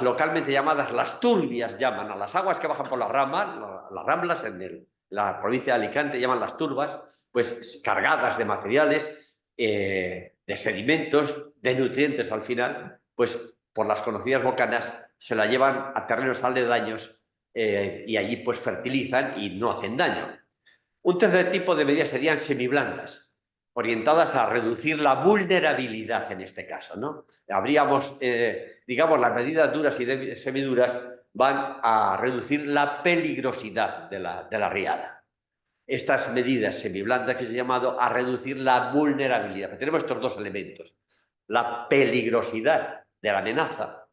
localmente llamadas las turbias, llaman a las aguas que bajan por las ramblas en la provincia de Alicante llaman las turbas, pues cargadas de materiales, de sedimentos, de nutrientes al final, pues por las conocidas bocanas se la llevan a terrenos aledaños y allí pues fertilizan y no hacen daño. Un tercer tipo de medidas serían semiblandas, orientadas a reducir la vulnerabilidad en este caso, ¿no? Habríamos, digamos, las medidas duras y semiduras van a reducir la peligrosidad de la riada. Estas medidas semiblandas que he llamado a reducir la vulnerabilidad. Pero tenemos estos dos elementos, la peligrosidad de la amenaza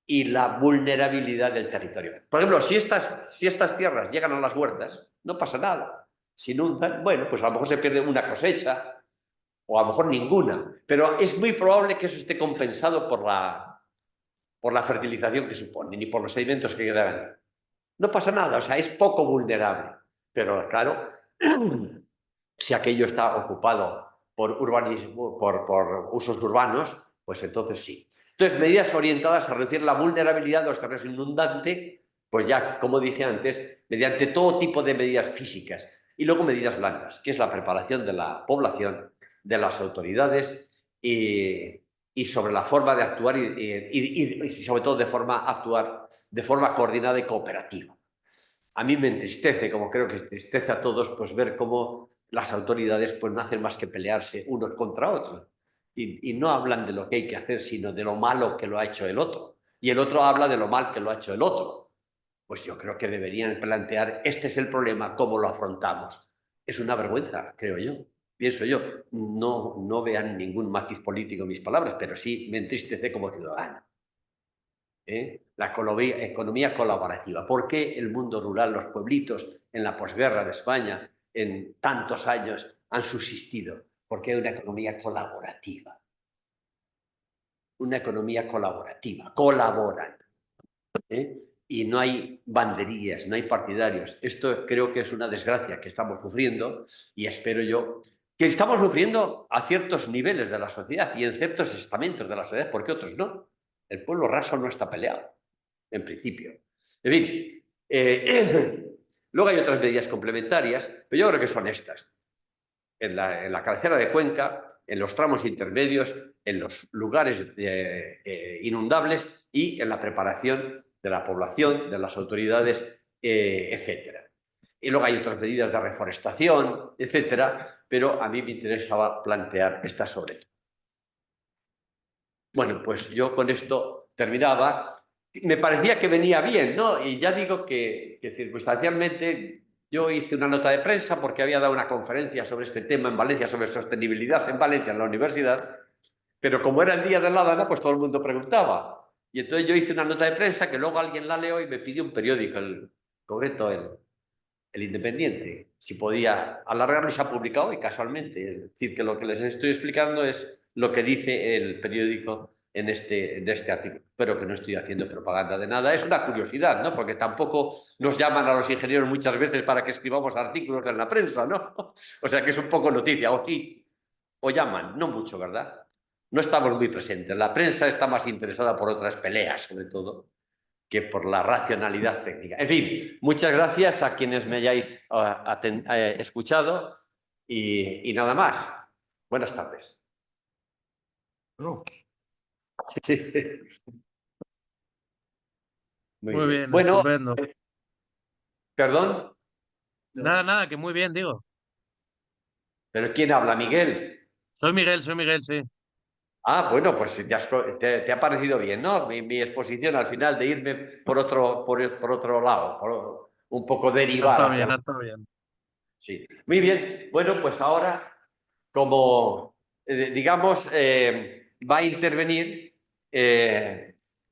y la vulnerabilidad del territorio. Por ejemplo, si estas tierras llegan a las huertas, no pasa nada. Si inundan, bueno, pues a lo mejor se pierde una cosecha o a lo mejor ninguna, pero es muy probable que eso esté compensado por la fertilización que suponen y por los sedimentos que quedan. No pasa nada, o sea, es poco vulnerable. Pero claro, si aquello está ocupado por urbanismo, por usos urbanos, pues entonces sí. Entonces, medidas orientadas a reducir la vulnerabilidad de los terrenos inundantes, pues ya, como dije antes, mediante todo tipo de medidas físicas. Y luego medidas blandas, que es la preparación de la población, de las autoridades y sobre la forma de actuar y sobre todo actuar de forma coordinada y cooperativa. A mí me entristece, como creo que entristece a todos, pues ver cómo las autoridades pues no hacen más que pelearse unos contra otros. Y no hablan de lo que hay que hacer, sino de lo malo que lo ha hecho el otro. Y el otro habla de lo mal que lo ha hecho el otro. Pues yo creo que deberían plantear, este es el problema, ¿cómo lo afrontamos? Es una vergüenza, creo yo. Pienso yo, no vean ningún matiz político en mis palabras, pero sí me entristece como ciudadano. La economía colaborativa. ¿Por qué el mundo rural, los pueblitos en la posguerra de España, en tantos años, han subsistido? Porque hay una economía colaborativa. Una economía colaborativa. Colaboran. Y no hay banderías, no hay partidarios. Esto creo que es una desgracia que estamos sufriendo y espero yo que estamos sufriendo a ciertos niveles de la sociedad y en ciertos estamentos de la sociedad, porque otros no. El pueblo raso no está peleado, en principio. En fin, luego hay otras medidas complementarias, pero yo creo que son estas. En la cabecera de cuenca, en los tramos intermedios, en los lugares inundables y en la preparación de la población, de las autoridades, etcétera. Y luego hay otras medidas de reforestación, etcétera, pero a mí me interesaba plantear esta sobre todo. Bueno, pues yo con esto terminaba. Me parecía que venía bien, ¿no? Y ya digo que circunstancialmente yo hice una nota de prensa porque había dado una conferencia sobre este tema en Valencia, sobre sostenibilidad en Valencia, en la universidad, pero como era el día de la Dana, pues todo el mundo preguntaba. Y entonces yo hice una nota de prensa que luego alguien la leyó y me pidió un periódico, concreto el Independiente, si podía alargarlo y se ha publicado y casualmente. Es decir, que lo que les estoy explicando es lo que dice el periódico en este artículo. Pero que no estoy haciendo propaganda de nada. Es una curiosidad, ¿no? Porque tampoco nos llaman a los ingenieros muchas veces para que escribamos artículos en la prensa, ¿no? O sea que es un poco noticia. O sí, o llaman, no mucho, ¿verdad? No estamos muy presentes. La prensa está más interesada por otras peleas, sobre todo, que por la racionalidad técnica. En fin, muchas gracias a quienes me hayáis escuchado y nada más. Buenas tardes. No. Muy bien, Bueno, estupendo. perdón, Nada, que muy bien, digo. pero ¿quién habla? Miguel. Soy Miguel, sí. Ah, bueno, pues te ha parecido bien, ¿no? Mi exposición al final de irme por otro lado, un poco derivar Está hacia bien, está bien. Sí. Muy bien. Bueno, pues ahora, como digamos, va a intervenir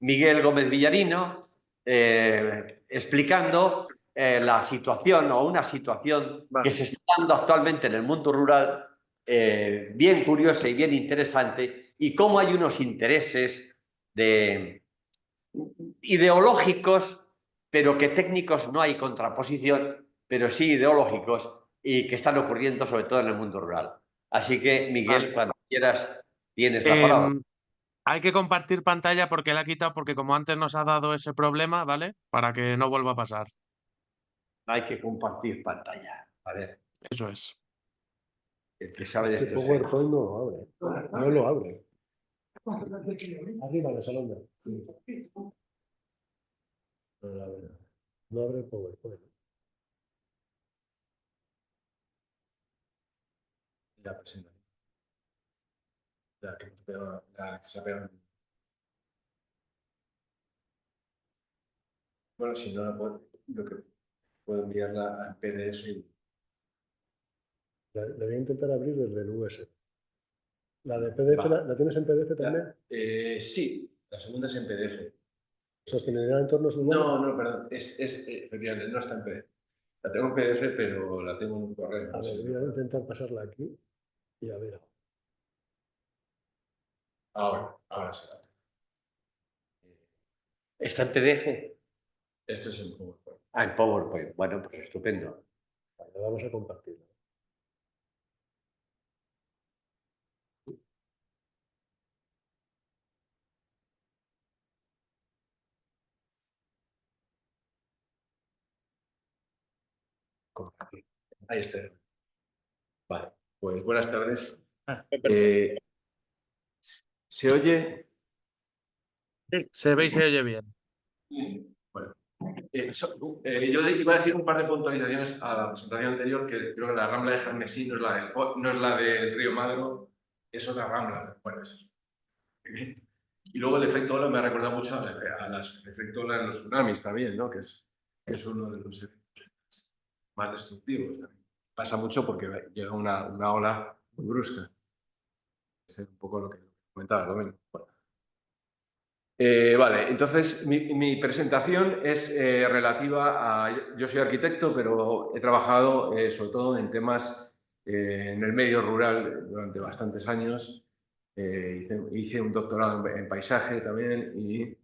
Miguel Gómez Villarino explicando la situación o una situación que Vale. se está dando actualmente en el mundo rural, bien curiosa y bien interesante, y cómo hay unos intereses ideológicos, pero que técnicos no hay contraposición, pero sí ideológicos y que están ocurriendo sobre todo en el mundo rural. Así que, Miguel, Vale. cuando quieras, tienes la palabra. Hay que compartir pantalla porque la he quitado porque como antes nos ha dado ese problema, ¿vale? Para que no vuelva a pasar. Hay que compartir pantalla. A ver, Eso es. el que sabe de Este esto es PowerPoint no lo abre. No lo abre. Arriba en el salón. Sí. No lo abre. No abre el PowerPoint. La presentación. La que hemos pegado, la que se ha pegado. Bueno, si no la puedo, lo que puedo enviarla al PDF y La voy a intentar abrir desde el USB. ¿La de PDF Va. la tienes en PDF también? sí, la segunda es en PDF. ¿Sostenibilidad de entornos urbanos? No, perdón, efectivamente, no está en PDF. La tengo en PDF, pero la tengo en un correo. A ver, voy a intentar pasarla aquí y a ver. Ahora sí. ¿Está en PDF? Esto es en PowerPoint. Ah, en PowerPoint. Bueno, pues estupendo. Vale, vamos a compartirla. Compartir. Ahí está. Vale, pues buenas tardes. ¿Se oye? Sí, se ve y se oye bien. Bueno, yo iba a decir un par de puntualizaciones a la presentación anterior, que creo que la Rambla de Jarnesí no es la del Río Magro, es otra Rambla. Bueno, es eso. Y luego el efecto ola me ha recordado mucho al efecto ola en los tsunamis también, ¿no? que es uno de los efectos más destructivos también. Pasa mucho porque llega una ola muy brusca. Es un poco lo que comentaba Domingo. Bueno. Vale, entonces mi presentación es relativa a... Yo soy arquitecto, pero he trabajado sobre todo en temas en el medio rural durante bastantes años. Hice un doctorado en paisaje también y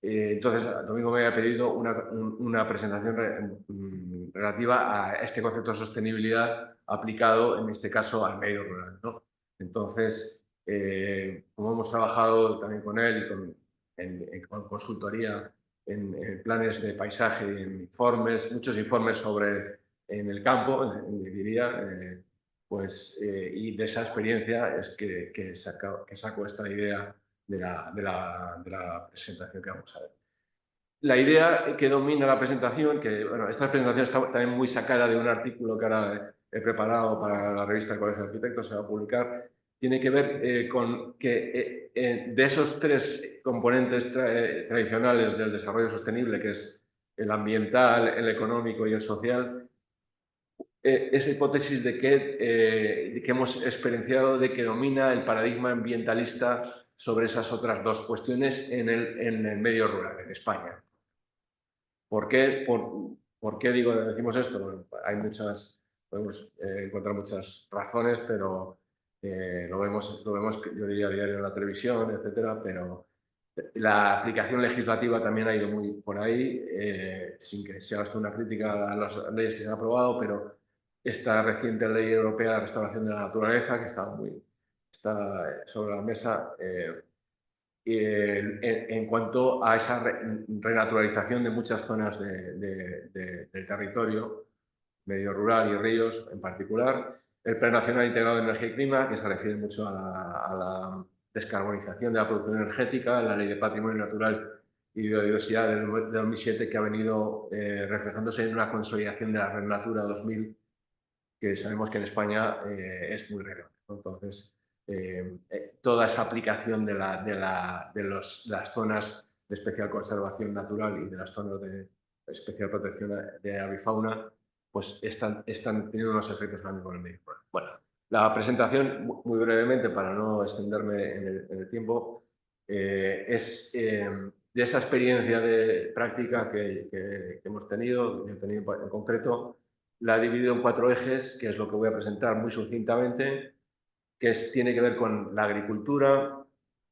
entonces Domingo me había pedido una presentación relativa a este concepto de sostenibilidad aplicado en este caso al medio rural, ¿no? Entonces, como hemos trabajado también con él y con consultoría en planes de paisaje y en informes, muchos informes en el campo, diría, y de esa experiencia es que saco esta idea de la presentación que vamos a ver. La idea que domina la presentación, que bueno, esta presentación está también muy sacada de un artículo que ahora he preparado para la revista del Colegio de Arquitectos, se va a publicar, tiene que ver con que de esos tres componentes tradicionales del desarrollo sostenible, que es el ambiental, el económico y el social, esa hipótesis de que hemos experienciado de que domina el paradigma ambientalista sobre esas otras dos cuestiones en el medio rural, en España. ¿Por qué decimos esto? Bueno, podemos encontrar muchas razones, pero lo vemos, yo diría, a diario en la televisión, etcétera, pero la aplicación legislativa también ha ido muy por ahí, sin que sea esto una crítica a las leyes que se han aprobado, pero esta reciente ley europea de restauración de la naturaleza, que está sobre la mesa, en cuanto a esa renaturalización de muchas zonas del territorio, medio rural y ríos en particular, el Plan Nacional Integrado de Energía y Clima, que se refiere mucho a la descarbonización de la producción energética, la Ley de Patrimonio Natural y Biodiversidad de 2007, que ha venido reflejándose en una consolidación de la Red Natura 2000, que sabemos que en España es muy relevante. Entonces, toda esa aplicación de las zonas de especial conservación natural y de las zonas de especial protección de avifauna, pues están teniendo unos efectos grandes con el medio rural. Bueno, la presentación, muy brevemente, para no extenderme en el tiempo, es de esa experiencia de práctica que hemos tenido, yo he tenido en concreto, la he dividido en 4 ejes, que es lo que voy a presentar muy sucintamente, que tiene que ver con la agricultura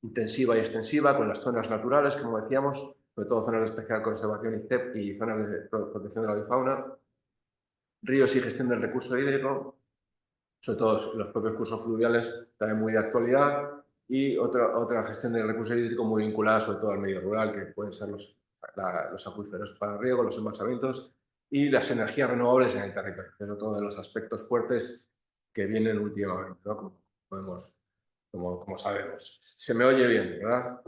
intensiva y extensiva, con las zonas naturales, como decíamos, sobre todo zonas de especial conservación y CEP y zonas de protección de la avifauna, ríos y gestión del recurso hídrico, sobre todo los propios cursos fluviales también muy de actualidad, y otra gestión del recurso hídrico muy vinculada sobre todo al medio rural, que pueden ser los acuíferos para riego, los embalsamientos y las energías renovables en el territorio, que es otro de los aspectos fuertes que vienen últimamente, ¿no? Como sabemos. Se me oye bien, ¿verdad?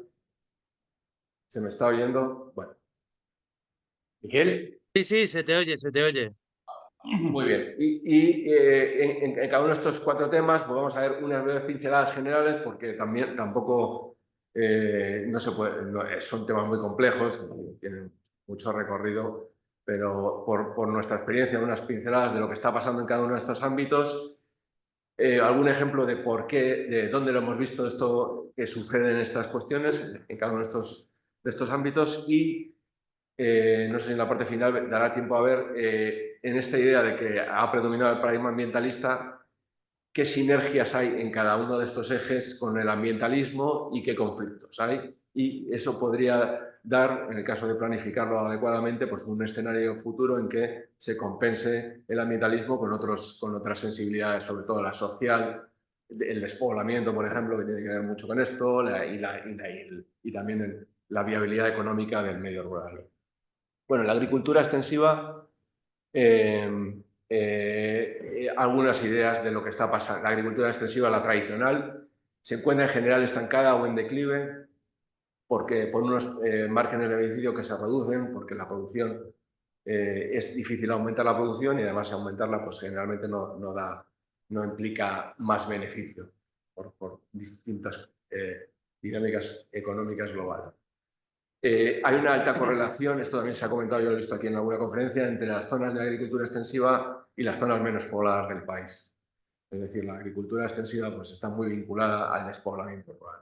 ¿Se me está oyendo? Bueno. Miguel. Sí, sí, se te oye, se te oye. Muy bien. En cada uno de estos 4 temas pues vamos a ver unas breves pinceladas generales porque también tampoco no se puede, son temas muy complejos, que tienen mucho recorrido, pero por nuestra experiencia, unas pinceladas de lo que está pasando en cada uno de estos ámbitos, algún ejemplo de por qué, de dónde lo hemos visto esto que sucede en estas cuestiones, en cada uno de estos ámbitos y no sé si en la parte final dará tiempo a ver en esta idea de que ha predominado el paradigma ambientalista, qué sinergias hay en cada uno de estos ejes con el ambientalismo y qué conflictos hay. Y eso podría dar, en el caso de planificarlo adecuadamente, pues un escenario futuro en que se compense el ambientalismo con otras sensibilidades, sobre todo la social, el despoblamiento, por ejemplo, que tiene que ver mucho con esto, y también la viabilidad económica del medio rural. Bueno, la agricultura extensiva, algunas ideas de lo que está pasando. La agricultura extensiva, la tradicional, se encuentra en general estancada o en declive porque por unos márgenes de beneficio que se reducen, porque la producción es difícil aumentar la producción y además aumentarla pues generalmente no implica más beneficio por distintas dinámicas económicas globales. Hay una alta correlación, esto también se ha comentado, yo lo he visto aquí en alguna conferencia, entre las zonas de agricultura extensiva y las zonas menos pobladas del país. Es decir, la agricultura extensiva pues, está muy vinculada al despoblamiento rural.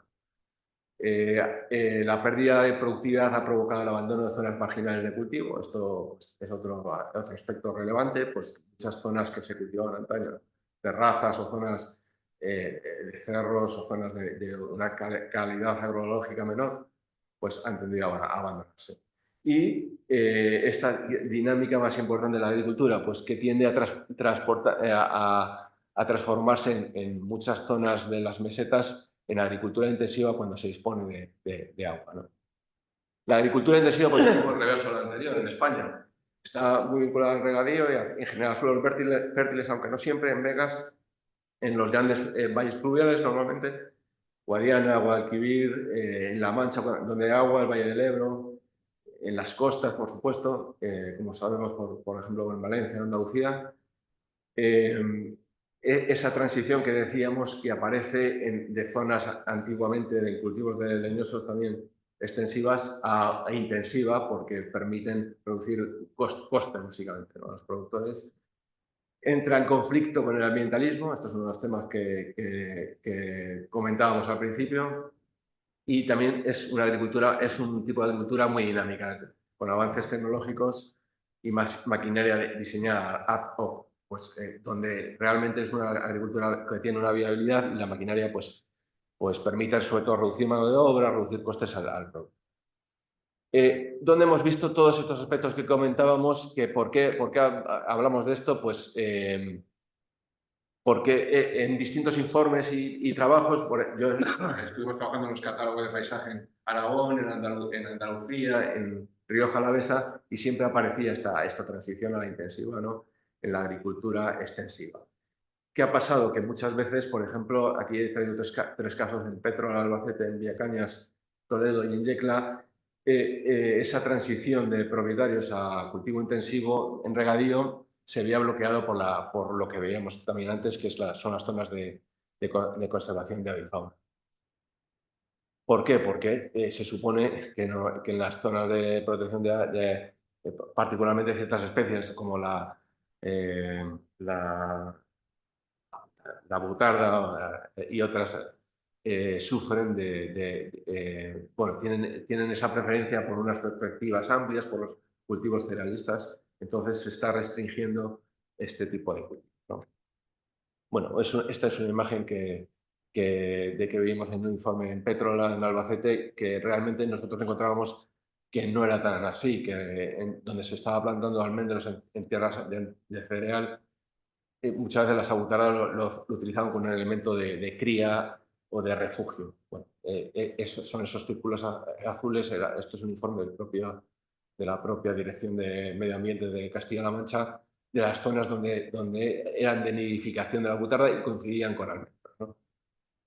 La pérdida de productividad ha provocado el abandono de zonas marginales de cultivo. Esto pues, es otro aspecto relevante, pues muchas zonas que se cultivaban antaño, terrazas o zonas de cerros o zonas de una calidad agrológica menor, pues han tendido a abandonarse. Y esta dinámica más importante de la agricultura, pues que tiende a transformarse en muchas zonas de las mesetas en agricultura intensiva cuando se dispone de agua, ¿no? La agricultura intensiva, pues es el reverso de lo anterior en España. Está muy vinculada al regadío y en general suelos fértiles, aunque no siempre en vegas, en los grandes valles fluviales normalmente, Guadiana, Guadalquivir, en La Mancha, donde hay agua, el Valle del Ebro, en las costas, por supuesto, como sabemos, por ejemplo, en Valencia, en Andalucía. Esa transición que decíamos que aparece de zonas antiguamente de cultivos de leñosos también extensivas a intensiva porque permiten producir coste básicamente, ¿no? Los productores entra en conflicto con el ambientalismo, esto es uno de los temas que comentábamos al principio, y también es un tipo de agricultura muy dinámica, con avances tecnológicos y más maquinaria diseñada ad hoc, pues, donde realmente es una agricultura que tiene una viabilidad y la maquinaria pues permite sobre todo reducir mano de obra, reducir costes al producto. ¿Dónde hemos visto todos estos aspectos que comentábamos? ¿Por qué hablamos de esto? Pues porque en distintos informes y trabajos, estuvimos trabajando en los catálogos de paisaje en Aragón, en Andalucía, en Rioja Alavesa, y siempre aparecía esta transición a la intensiva, ¿no? En la agricultura extensiva. ¿Qué ha pasado? Que muchas veces, por ejemplo, aquí he traído tres casos en Petrol, Albacete, en Villacañas, Toledo y en Yecla, esa transición de propietarios a cultivo intensivo en regadío se había bloqueado por lo que veíamos también antes, que son las zonas de conservación de avifauna. ¿Por qué? Porque se supone que en las zonas de protección particularmente ciertas especies como la butarda y otras sufren bueno, tienen esa preferencia por unas perspectivas amplias, por los cultivos cerealistas, entonces se está restringiendo este tipo de cultivos, ¿no? Bueno, esta es una imagen que vimos en un informe en Petrola, en Albacete, que realmente nosotros encontrábamos que no era tan así, que donde se estaba plantando almendros en tierras de cereal, muchas veces las abutaradas lo utilizaban como un elemento de cría o de refugio. Bueno, son esos círculos azules, esto es un informe de la propia Dirección de Medio Ambiente de Castilla-La Mancha, de las zonas donde eran de nidificación de la butarda y coincidían con almendros, ¿no?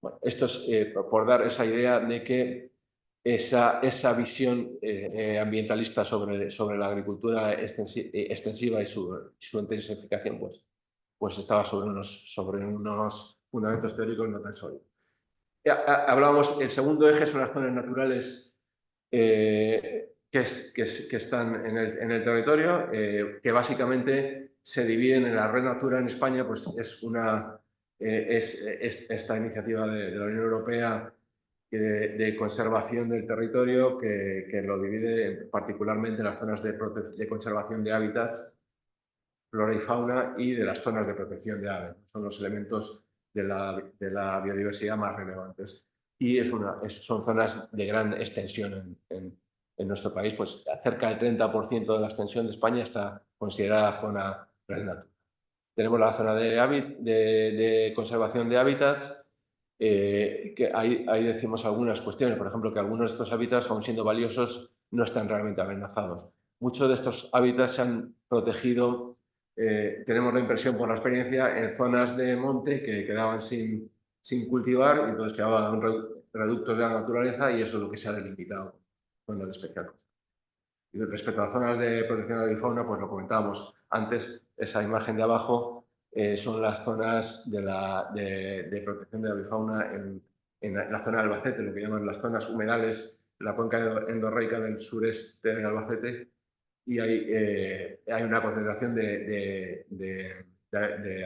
Bueno, esto es por dar esa idea de que esa visión ambientalista sobre la agricultura extensiva y su intensificación, pues estaba sobre unos fundamentos teóricos no tan sólidos. Hablábamos, el segundo eje son las zonas naturales que están en el territorio, que básicamente se dividen en la Red Natura en España, pues es esta iniciativa de la Unión Europea de conservación del territorio que lo divide particularmente en las zonas de conservación de hábitats, flora y fauna, y de las zonas de protección de aves. Son los elementos de la biodiversidad más relevantes. Y son zonas de gran extensión en nuestro país, pues cerca del 30% de la extensión de España está considerada zona Red Natura. Tenemos la zona de conservación de hábitats, que ahí decimos algunas cuestiones, por ejemplo, que algunos de estos hábitats, aun siendo valiosos, no están realmente amenazados. Muchos de estos hábitats se han protegido, tenemos la impresión por la experiencia, en zonas de monte que quedaban sin cultivar, y entonces quedaban reductos de la naturaleza, y eso es lo que se ha delimitado, zonas de especial. Y respecto a las zonas de protección de la avifauna, pues lo comentábamos antes, esa imagen de abajo son las zonas de protección de la avifauna en la zona de Albacete, lo que llaman las zonas humedales, la cuenca endorreica del sureste de Albacete, y hay una concentración de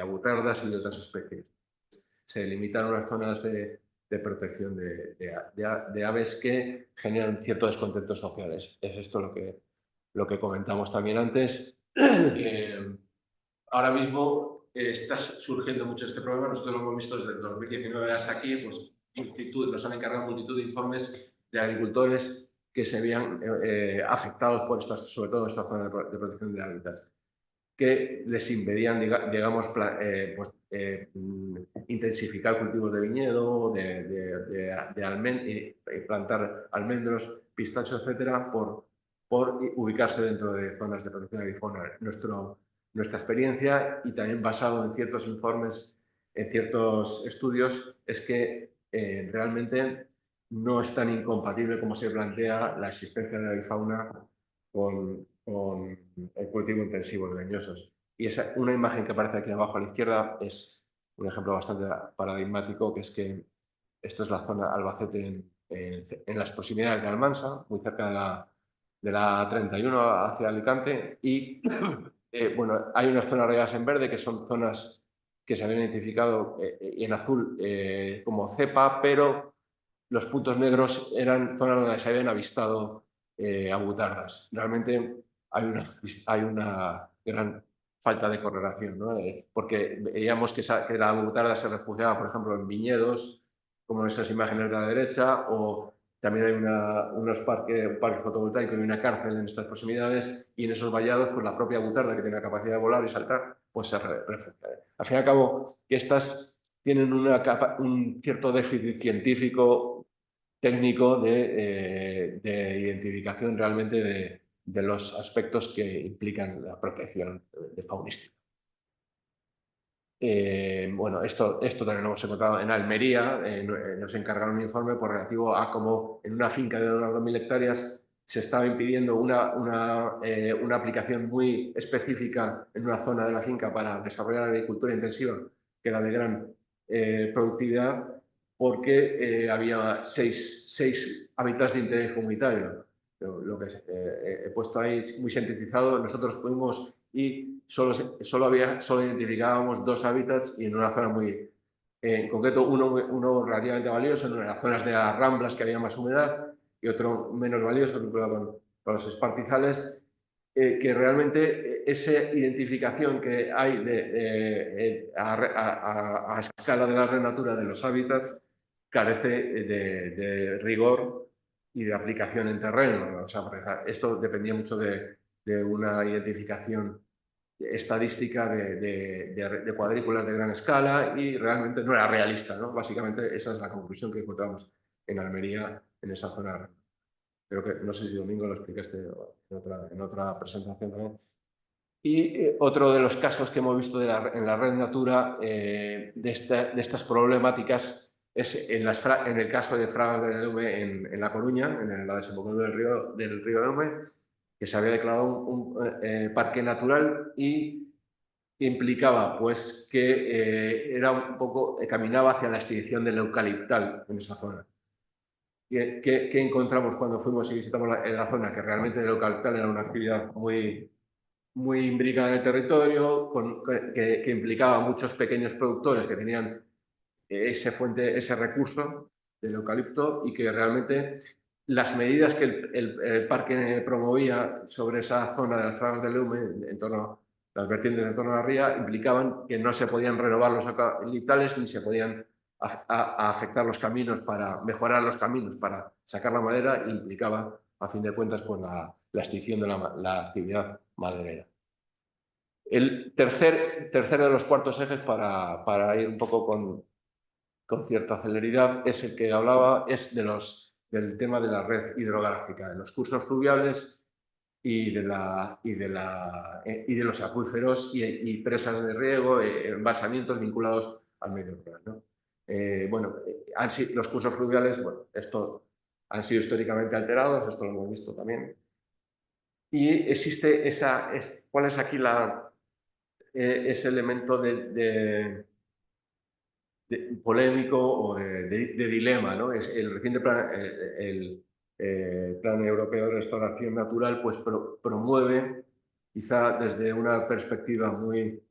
abutardas y de otras especies. Se delimitaron las zonas de protección de aves que generan cierto descontento sociales. Es esto lo que comentamos también antes. Ahora mismo está surgiendo mucho este problema. Nosotros lo hemos visto desde el 2019 hasta aquí, pues nos han encargado multitud de informes de agricultores que se veían afectados por sobre todo esta zona de protección de hábitats, que les impedían, digamos, intensificar cultivos de viñedo, plantar almendros, pistachos, etcétera, por ubicarse dentro de zonas de protección avícola. Nuestra experiencia, y también basado en ciertos informes, en ciertos estudios, es que realmente no es tan incompatible como se plantea la existencia de la avifauna con el cultivo intensivo de leñosos. Y una imagen que aparece aquí abajo a la izquierda es un ejemplo bastante paradigmático, que es que esto es la zona Albacete en las proximidades de Almansa, muy cerca de la 31 hacia Alicante, y bueno, hay unas zonas regadas en verde que son zonas que se habían identificado en azul como cepa, pero los puntos negros eran zonas donde se habían avistado abutardas. Realmente hay una gran falta de correlación, ¿no? Porque veíamos que la abutarda se refugiaba, por ejemplo, en viñedos, como en esas imágenes de la derecha, o también hay un parque fotovoltaico y una cárcel en estas proximidades, y en esos vallados, pues la propia abutarda, que tiene la capacidad de volar y saltar, pues se refugia. Al fin y al cabo, que estas tienen un cierto déficit científico, técnico de identificación realmente de los aspectos que implican la protección de faunística. Bueno, esto también lo hemos encontrado en Almería. Nos encargaron un informe por relativo a cómo en una finca de 2.000 hectáreas se estaba impidiendo una aplicación muy específica en una zona de la finca para desarrollar agricultura intensiva, que era de gran productividad, porque había seis hábitats de interés comunitario. Lo que he puesto ahí muy sintetizado, nosotros fuimos y solo identificábamos 2 hábitats, y en una zona en concreto uno relativamente valioso, en las zonas de las ramblas que había más humedad, y otro menos valioso, vinculado con los espartizales, que realmente esa identificación que hay a escala de la red natura de los hábitats carece de rigor y de aplicación en terreno. O sea, esto dependía mucho de una identificación estadística de cuadrículas de gran escala, y realmente no era realista, ¿no? Básicamente esa es la conclusión que encontramos en Almería, en esa zona. Creo que, no sé si Domingo lo explicaste en otra presentación también. Y otro de los casos que hemos visto en la red Natura de estas problemáticas en el caso de Fragas del Eume en La Coruña, en la desembocadura del río Eume, que se había declarado un parque natural y implicaba pues que era un poco, caminaba hacia la extinción del eucaliptal en esa zona. ¿Qué encontramos cuando fuimos y visitamos la zona? Que realmente el eucaliptal era una actividad muy imbricada en el territorio, que implicaba muchos pequeños productores que tenían ese recurso del eucalipto, y que realmente las medidas que el parque promovía sobre esa zona de las Fragas del Eume, en torno a las vertientes en torno a la ría, implicaban que no se podían renovar los eucaliptales ni se podían afectar los caminos, para mejorar los caminos, para sacar la madera, implicaba, a fin de cuentas, pues la extinción de la actividad maderera. El tercero de los cuartos ejes, para ir un poco con cierta celeridad, es el que hablaba, es del tema de la red hidrográfica, de los cursos fluviales y de los acuíferos y presas de riego, embalsamientos vinculados al medio rural, ¿no? Los cursos fluviales, bueno, esto han sido históricamente alterados, esto lo hemos visto también. Y existe ¿cuál es aquí ese elemento polémico o de dilema, ¿no? Es el reciente Plan Europeo de Restauración Natural, pues promueve, quizá desde una perspectiva muy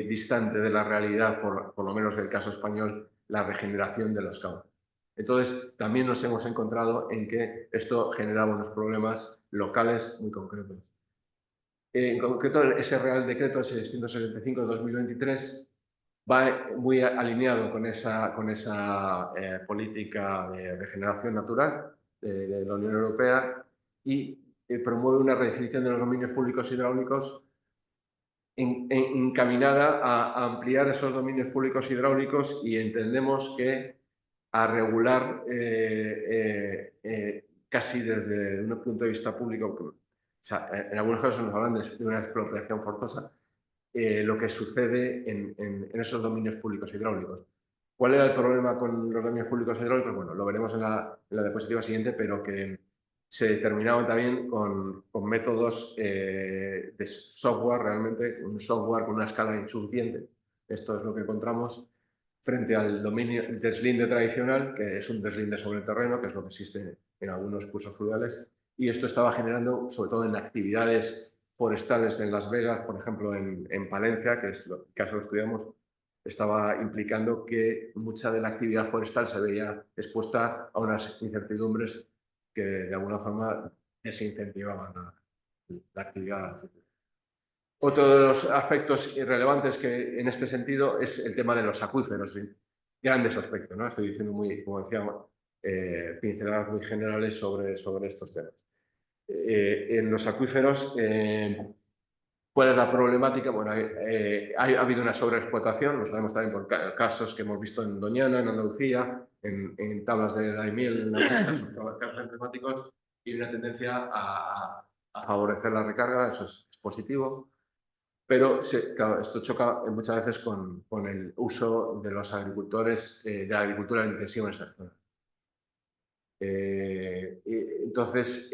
distante de la realidad, por lo menos del caso español, la regeneración de los cauces. Entonces, también nos hemos encontrado en que esto generaba unos problemas locales muy concretos. En concreto, ese Real Decreto 675 de 2023 va muy alineado con esa política de regeneración natural de la Unión Europea, y promueve una redefinición de los dominios públicos hidráulicos encaminada a ampliar esos dominios públicos hidráulicos, y entendemos que a regular casi desde un punto de vista público. O sea, en algunos casos nos hablan de una expropiación forzosa, lo que sucede en esos dominios públicos hidráulicos. ¿Cuál era el problema con los dominios públicos hidráulicos? Bueno, lo veremos en la diapositiva siguiente, pero que se determinaban también con métodos de software, realmente un software con una escala insuficiente. Esto es lo que encontramos frente al deslinde tradicional, que es un deslinde sobre el terreno, que es lo que existe en algunos cursos fluviales, y esto estaba generando, sobre todo en actividades forestales en Las Vegas, por ejemplo en Palencia, que es el caso que estudiamos, estaba implicando que mucha de la actividad forestal se veía expuesta a unas incertidumbres que de alguna forma desincentivaban la actividad. Otro de los aspectos relevantes que en este sentido es el tema de los acuíferos, grandes aspectos, ¿no? Estoy diciendo como decía, pinceladas muy generales sobre estos temas. En los acuíferos, ¿cuál es la problemática? Bueno, ha habido una sobreexplotación, lo sabemos también por casos que hemos visto en Doñana, en Andalucía, en tablas de Daimiel, en casos emblemáticos, y una tendencia a favorecer la recarga, eso es positivo. Pero claro, esto choca muchas veces con el uso de los agricultores, de la agricultura intensiva en esas zonas. Entonces,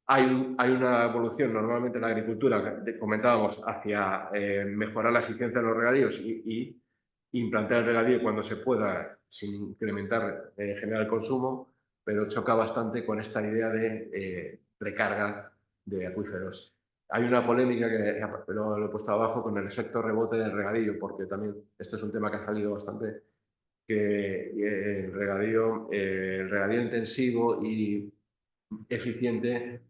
hay una evolución normalmente en la agricultura, que comentábamos, hacia mejorar la eficiencia de los regadíos y implantar el regadío cuando se pueda, sin incrementar generar el consumo, pero choca bastante con esta idea de recarga de acuíferos. Hay una polémica que lo he puesto abajo con el efecto rebote del regadío, porque también este es un tema que ha salido bastante, que el regadío intensivo y eficiente,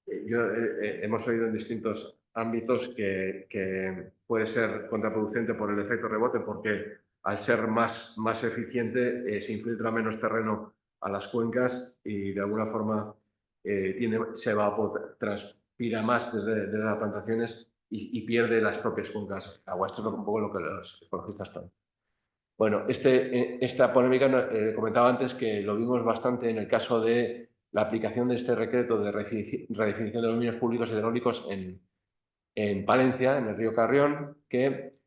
hemos oído en distintos ámbitos que puede ser contraproducente por el efecto rebote, porque al ser más eficiente se infiltra menos terreno a las cuencas y de alguna forma transpira más desde las plantaciones y pierde las propias cuencas agua. Esto es un poco lo que los ecologistas plantean. Bueno, esta polémica, comentaba antes que lo vimos bastante en el caso de la aplicación de este decreto de redefinición de dominios públicos hidráulicos en Palencia, en el río Carrión, que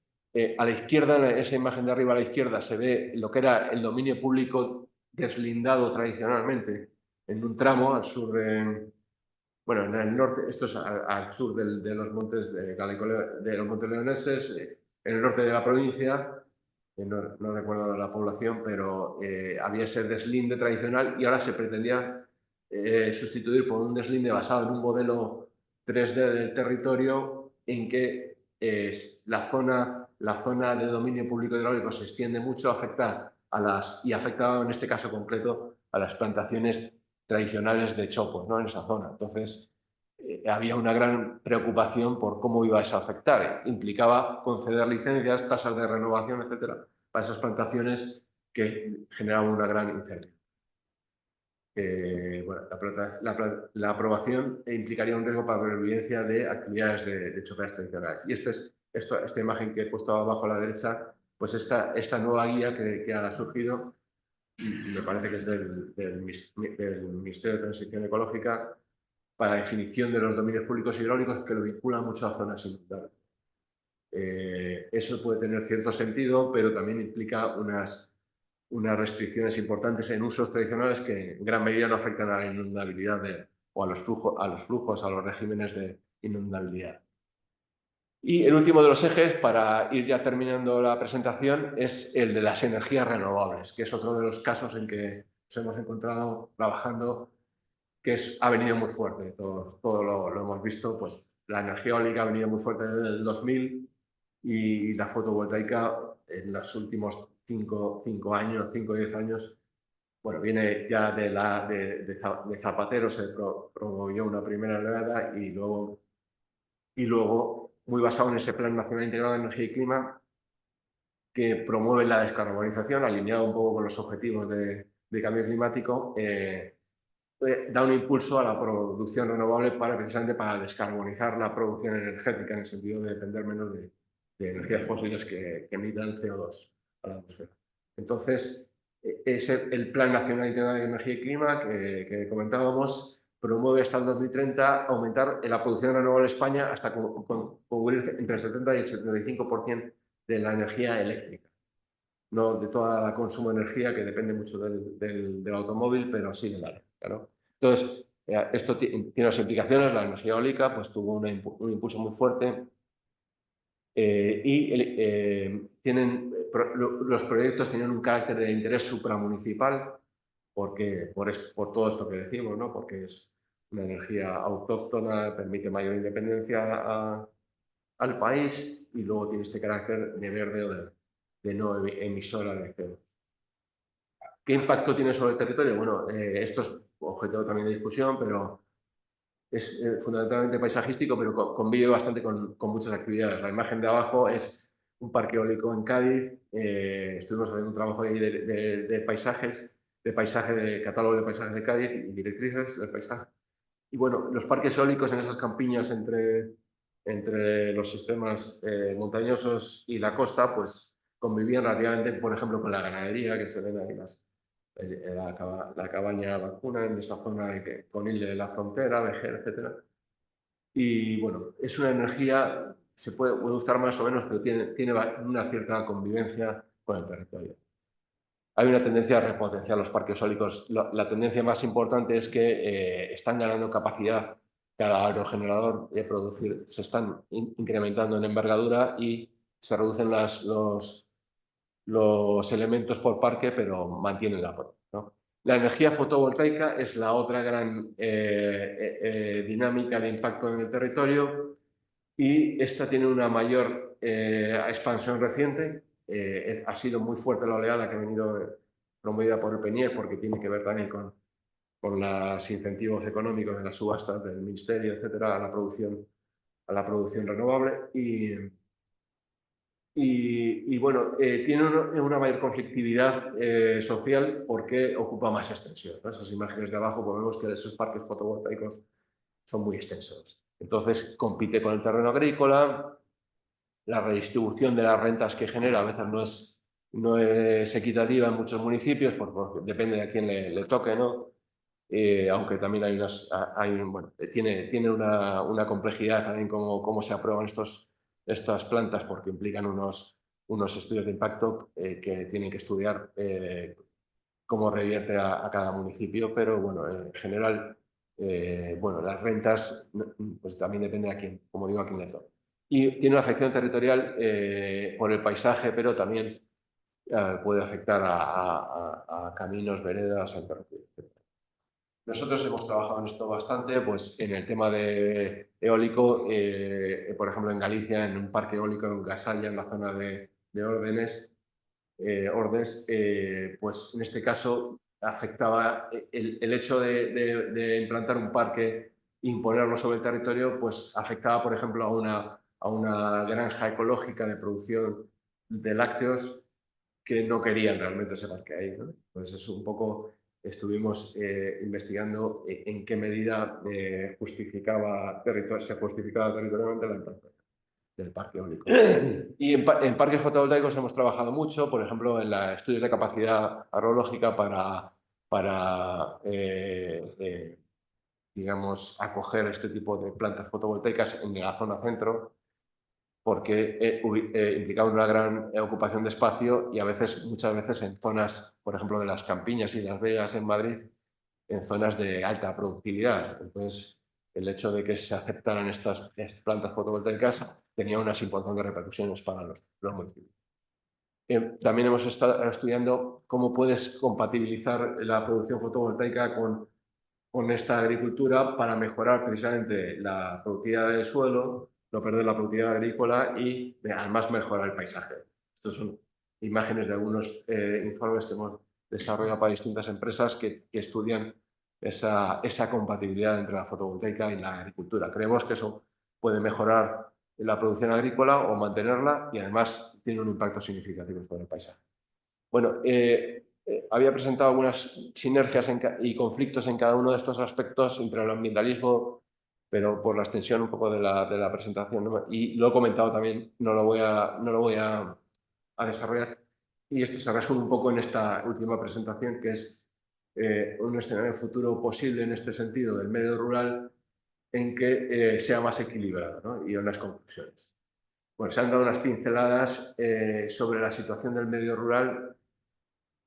A la izquierda, en esa imagen de arriba a la izquierda, se ve lo que era el dominio público deslindado tradicionalmente en un tramo al sur bueno, en el norte, esto es al sur de los montes de los Montes Leoneses, en el norte de la provincia, no recuerdo la población, pero había ese deslinde tradicional y ahora se pretendía sustituir por un deslinde basado en un modelo 3D del territorio en que la zona de dominio público hidráulico se extiende mucho, afecta en este caso concreto a las plantaciones tradicionales de chopos, ¿no? En esa zona. Entonces, había una gran preocupación por cómo iba a eso a afectar. Implicaba conceder licencias, tasas de renovación, etcétera, para esas plantaciones que generaban una gran incertidumbre. Bueno, la aprobación implicaría un riesgo para la supervivencia de actividades de choperas tradicionales. Y esta imagen que he puesto abajo a la derecha, pues esta nueva guía que ha surgido, y me parece que es del Ministerio de Transición Ecológica, para la definición de los dominios públicos hidráulicos, que lo vincula mucho a zonas inundables. Eso puede tener cierto sentido, pero también implica unas restricciones importantes en usos tradicionales que en gran medida no afectan a la inundabilidad o a los flujos, a los regímenes de inundabilidad. Y el último de los ejes, para ir ya terminando la presentación, es el de las energías renovables, que es otro de los casos en que nos hemos encontrado trabajando, que ha venido muy fuerte. Todo lo hemos visto, pues la energía eólica ha venido muy fuerte en el 2000 y la fotovoltaica en los últimos 5 o 10 años, bueno, viene ya de Zapatero, se promovió una primera oleada y luego muy basado en ese Plan Nacional Integrado de Energía y Clima, que promueve la descarbonización, alineado un poco con los objetivos de cambio climático, da un impulso a la producción renovable precisamente para descarbonizar la producción energética, en el sentido de depender menos de energías fósiles que emitan CO2 a la atmósfera. Entonces, el Plan Nacional Integrado de Energía y Clima que comentábamos promueve hasta el 2030 aumentar la producción renovable en España hasta cubrir entre el 70 y el 75% de la energía eléctrica. No de toda la consumo de energía, que depende mucho del automóvil, pero sí del área, ¿no? Entonces, esto tiene unas implicaciones. La energía eólica pues, tuvo un impulso muy fuerte los proyectos tienen un carácter de interés supramunicipal por todo esto que decimos, ¿no? Porque es una energía autóctona, permite mayor independencia al país y luego tiene este carácter de verde o de no emisora de CO2. ¿Qué impacto tiene sobre el territorio? Bueno, esto es objeto también de discusión, pero es fundamentalmente paisajístico, pero convive bastante con muchas actividades. La imagen de abajo es un parque eólico en Cádiz. Estuvimos haciendo un trabajo ahí de catálogo de paisajes de Cádiz y directrices del paisaje. Y bueno, los parques eólicos en esas campiñas entre los sistemas montañosos y la costa, pues convivían relativamente, por ejemplo, con la ganadería, que se ven ahí la cabaña vacuna en esa zona con Ille de la Frontera, Vejer, etc. Y bueno, es una energía, se puede gustar más o menos, pero tiene una cierta convivencia con el territorio. Hay una tendencia a repotenciar los parques eólicos. La tendencia más importante es que están ganando capacidad. Cada aerogenerador de producir se están incrementando en envergadura y se reducen los elementos por parque, pero mantienen la potencia, ¿no? La energía fotovoltaica es la otra gran dinámica de impacto en el territorio y esta tiene una mayor expansión reciente. Ha sido muy fuerte la oleada que ha venido promovida por el PNIEC, porque tiene que ver también con los incentivos económicos de las subastas del Ministerio, etcétera, a la producción renovable. Y bueno, tiene una mayor conflictividad social porque ocupa más extensión, ¿no? Esas imágenes de abajo, pues vemos que esos parques fotovoltaicos son muy extensos. Entonces compite con el terreno agrícola, la redistribución de las rentas que genera a veces no es equitativa en muchos municipios, porque depende de a quién le toque, ¿no? Aunque también tiene una complejidad también cómo se aprueban estas plantas, porque implican unos unos estudios de impacto que tienen que estudiar cómo revierte a cada municipio, pero bueno, en general, bueno, las rentas pues también depende a quién, como digo, a quién le toca. Y tiene una afección territorial por el paisaje, pero también puede afectar a caminos, veredas, etc. Nosotros hemos trabajado en esto bastante, pues en el tema de eólico, por ejemplo en Galicia, en un parque eólico en Gasalla, en la zona de Ordes, pues en este caso afectaba el hecho de implantar un parque, imponerlo sobre el territorio, pues afectaba, por ejemplo, a una granja ecológica de producción de lácteos que no querían realmente ese parque ahí, ¿no? Entonces es un poco, estuvimos investigando en qué medida se justificaba territorialmente la implantación del parque eólico. Y en parques fotovoltaicos hemos trabajado mucho, por ejemplo, en los estudios de capacidad arológica para digamos, acoger este tipo de plantas fotovoltaicas en la zona centro, porque implicaba una gran ocupación de espacio y muchas veces en zonas, por ejemplo, de las Campiñas y Las Vegas en Madrid, en zonas de alta productividad. Entonces, el hecho de que se aceptaran estas plantas fotovoltaicas tenía unas importantes repercusiones para los municipios. También hemos estado estudiando cómo puedes compatibilizar la producción fotovoltaica con esta agricultura para mejorar precisamente la productividad del suelo, no perder la productividad agrícola y además mejorar el paisaje. Estas son imágenes de algunos informes que hemos desarrollado para distintas empresas que estudian esa compatibilidad entre la fotovoltaica y la agricultura. Creemos que eso puede mejorar la producción agrícola o mantenerla y además tiene un impacto significativo sobre el paisaje. Bueno, había presentado algunas sinergias y conflictos en cada uno de estos aspectos entre el ambientalismo, pero por la extensión un poco de la presentación, ¿no? Y lo he comentado también, no lo voy a desarrollar. Y esto se resume un poco en esta última presentación, que es un escenario futuro posible en este sentido del medio rural en que sea más equilibrado, ¿no? Y unas conclusiones. Bueno, se han dado unas pinceladas sobre la situación del medio rural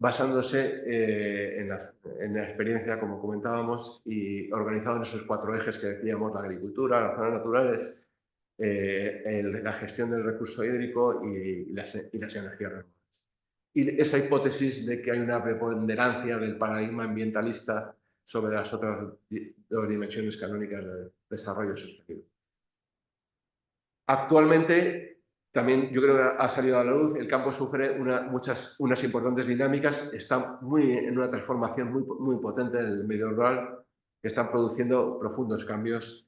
basándose en la experiencia, como comentábamos, y organizado en esos 4 ejes que decíamos: la agricultura, las zonas naturales, la gestión del recurso hídrico y las energías renovables. Y esa hipótesis de que hay una preponderancia del paradigma ambientalista sobre las otras 2 dimensiones canónicas del desarrollo sostenible. Actualmente, también yo creo que ha salido a la luz, el campo sufre unas importantes dinámicas, está en una transformación muy potente en el medio rural, que están produciendo profundos cambios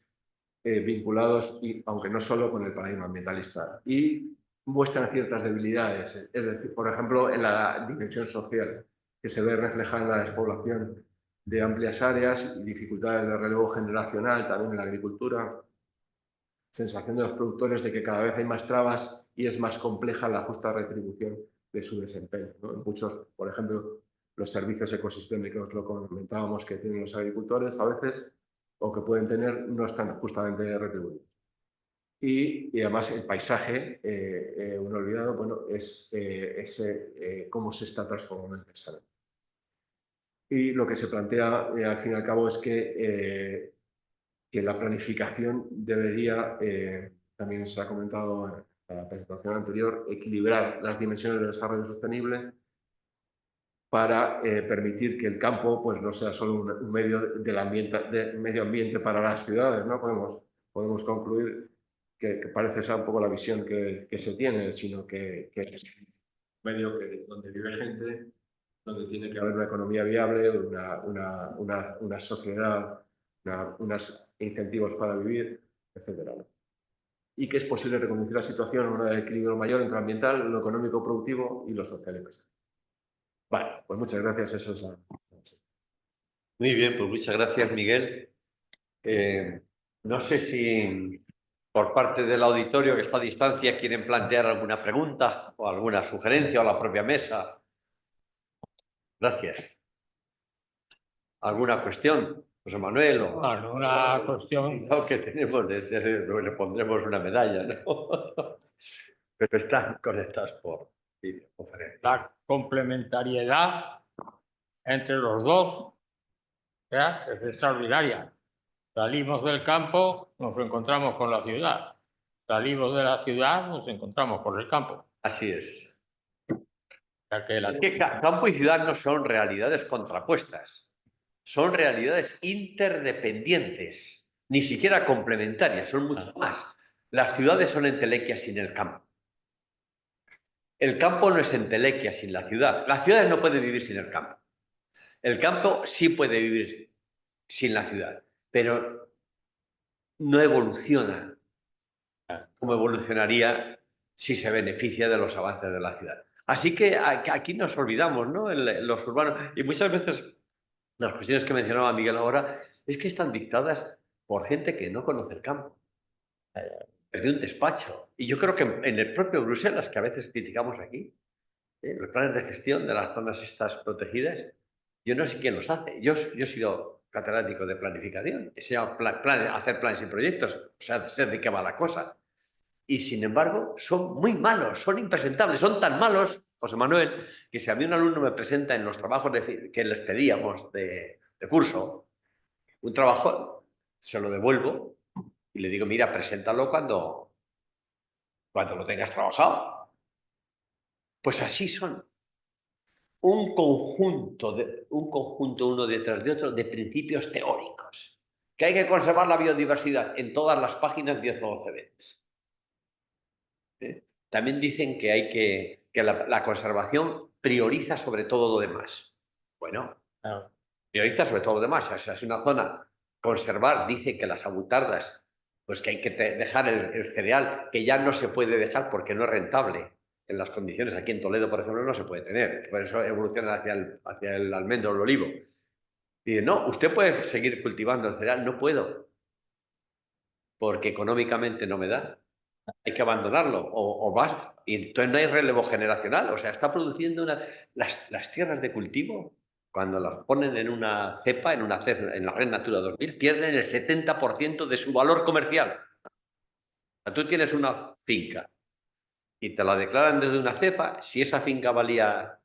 vinculados, aunque no solo con el paradigma ambientalista, y muestran ciertas debilidades, es decir, por ejemplo, en la dimensión social, que se ve reflejada en la despoblación de amplias áreas y dificultades de relevo generacional, también en la agricultura, sensación de los productores de que cada vez hay más trabas y es más compleja la justa retribución de su desempeño, ¿no? En muchos, por ejemplo, los servicios ecosistémicos, lo comentábamos, que tienen los agricultores a veces o que pueden tener, no están justamente retribuidos. Y además el paisaje, un olvidado, bueno, es cómo se está transformando el paisaje. Y lo que se plantea, al fin y al cabo, es que la planificación debería, también se ha comentado en la presentación anterior, equilibrar las dimensiones del desarrollo sostenible para permitir que el campo pues, no sea solo un medio de medio ambiente para las ciudades, ¿no? Podemos concluir que parece ser un poco la visión que se tiene, sino que es un medio donde vive gente, donde tiene que haber una economía viable, una sociedad, unos incentivos para vivir, etcétera, ¿no? Y que es posible reconducir la situación a un equilibrio mayor entre lo ambiental, lo económico productivo y lo social y paisaje. Vale, pues muchas gracias. Eso es Muy bien, pues muchas gracias, Miguel. No sé si por parte del auditorio que está a distancia quieren plantear alguna pregunta o alguna sugerencia o a la propia mesa. Gracias. ¿Alguna cuestión, José Manuel? Bueno, una cuestión. No, que tenemos, le pondremos una medalla, ¿no? pero están conectados por videoconferencia. La complementariedad entre los dos, ¿verdad?, es extraordinaria. Salimos del campo, nos encontramos con la ciudad. Salimos de la ciudad, nos encontramos con el campo. Así es. O sea que la- Es que campo y ciudad no son realidades contrapuestas, son realidades interdependientes, ni siquiera complementarias, son mucho más. Las ciudades son entelequias sin el campo. El campo no es entelequia sin la ciudad. Las ciudades no pueden vivir sin el campo. El campo sí puede vivir sin la ciudad, pero no evoluciona como evolucionaría si se beneficia de los avances de la ciudad. Así que aquí nos olvidamos, ¿no? Los urbanos. Y muchas veces las cuestiones que mencionaba Miguel ahora es que están dictadas por gente que no conoce el campo. Es de un despacho. Y yo creo que en el propio Bruselas, que a veces criticamos aquí, los planes de gestión de las zonas estas protegidas, yo no sé quién los hace. Yo he sido catedrático de planificación, he enseñado hacer planes y proyectos, o sea, sé de qué va la cosa. Y sin embargo, son muy malos, son impresentables, son tan malos, José Manuel, que si a mí un alumno me presenta en los trabajos que les pedíamos de curso, un trabajo, se lo devuelvo y le digo, mira, preséntalo cuando lo tengas trabajado. Pues así son. Un conjunto uno detrás de otro de principios teóricos. Que hay que conservar la biodiversidad en todas las páginas 10 o 11 veces. También dicen que la conservación prioriza sobre todo lo demás. Bueno, prioriza sobre todo lo demás. O sea, si una zona conservar dice que las abutardas, pues que hay que dejar el cereal, que ya no se puede dejar porque no es rentable. En las condiciones aquí en Toledo, por ejemplo, no se puede tener. Por eso evoluciona hacia el almendro o el olivo. Y dice, no, usted puede seguir cultivando el cereal. No puedo, porque económicamente no me da. Hay que abandonarlo o vas. Y entonces no hay relevo generacional. O sea, está produciendo las tierras de cultivo, cuando las ponen en una cepa, en la Red Natura 2000, pierden el 70% de su valor comercial. O sea, tú tienes una finca y te la declaran desde una cepa, si esa finca valía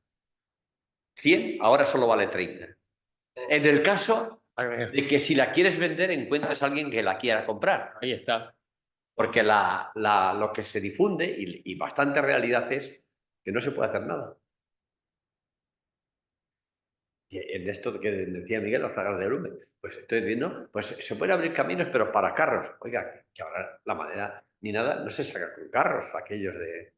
100, ahora solo vale 30. En el caso de que si la quieres vender, encuentres a alguien que la quiera comprar. Ahí está. Porque lo que se difunde, y bastante realidad, es que no se puede hacer nada. Y en esto que decía Miguel, los plagas de Lume, pues estoy diciendo, pues se pueden abrir caminos, pero para carros. Oiga, que ahora la madera ni nada no se saca con carros, aquellos de... En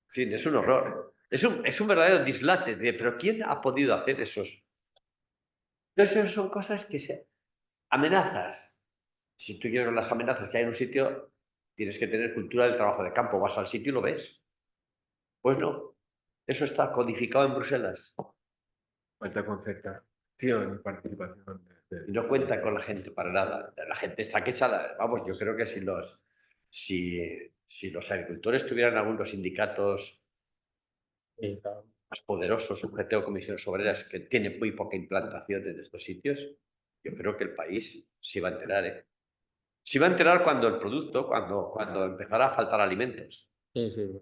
fin, es un horror. Es un verdadero dislate pero ¿quién ha podido hacer esos? Entonces son cosas que se... Amenazas. Si tú quieres ver las amenazas que hay en un sitio, tienes que tener cultura del trabajo de campo. Vas al sitio y lo ves. Pues no. Eso está codificado en Bruselas. Falta concertación y participación. Y no cuenta con la gente para nada. La gente está que echa... Vamos, yo creo que si los agricultores tuvieran algunos sindicatos más poderosos, UGT o comisiones obreras, que tienen muy poca implantación en estos sitios, yo creo que el país se va a enterar, ¿eh? Se va a enterar cuando el producto, cuando empezará a faltar alimentos. Sí, sí.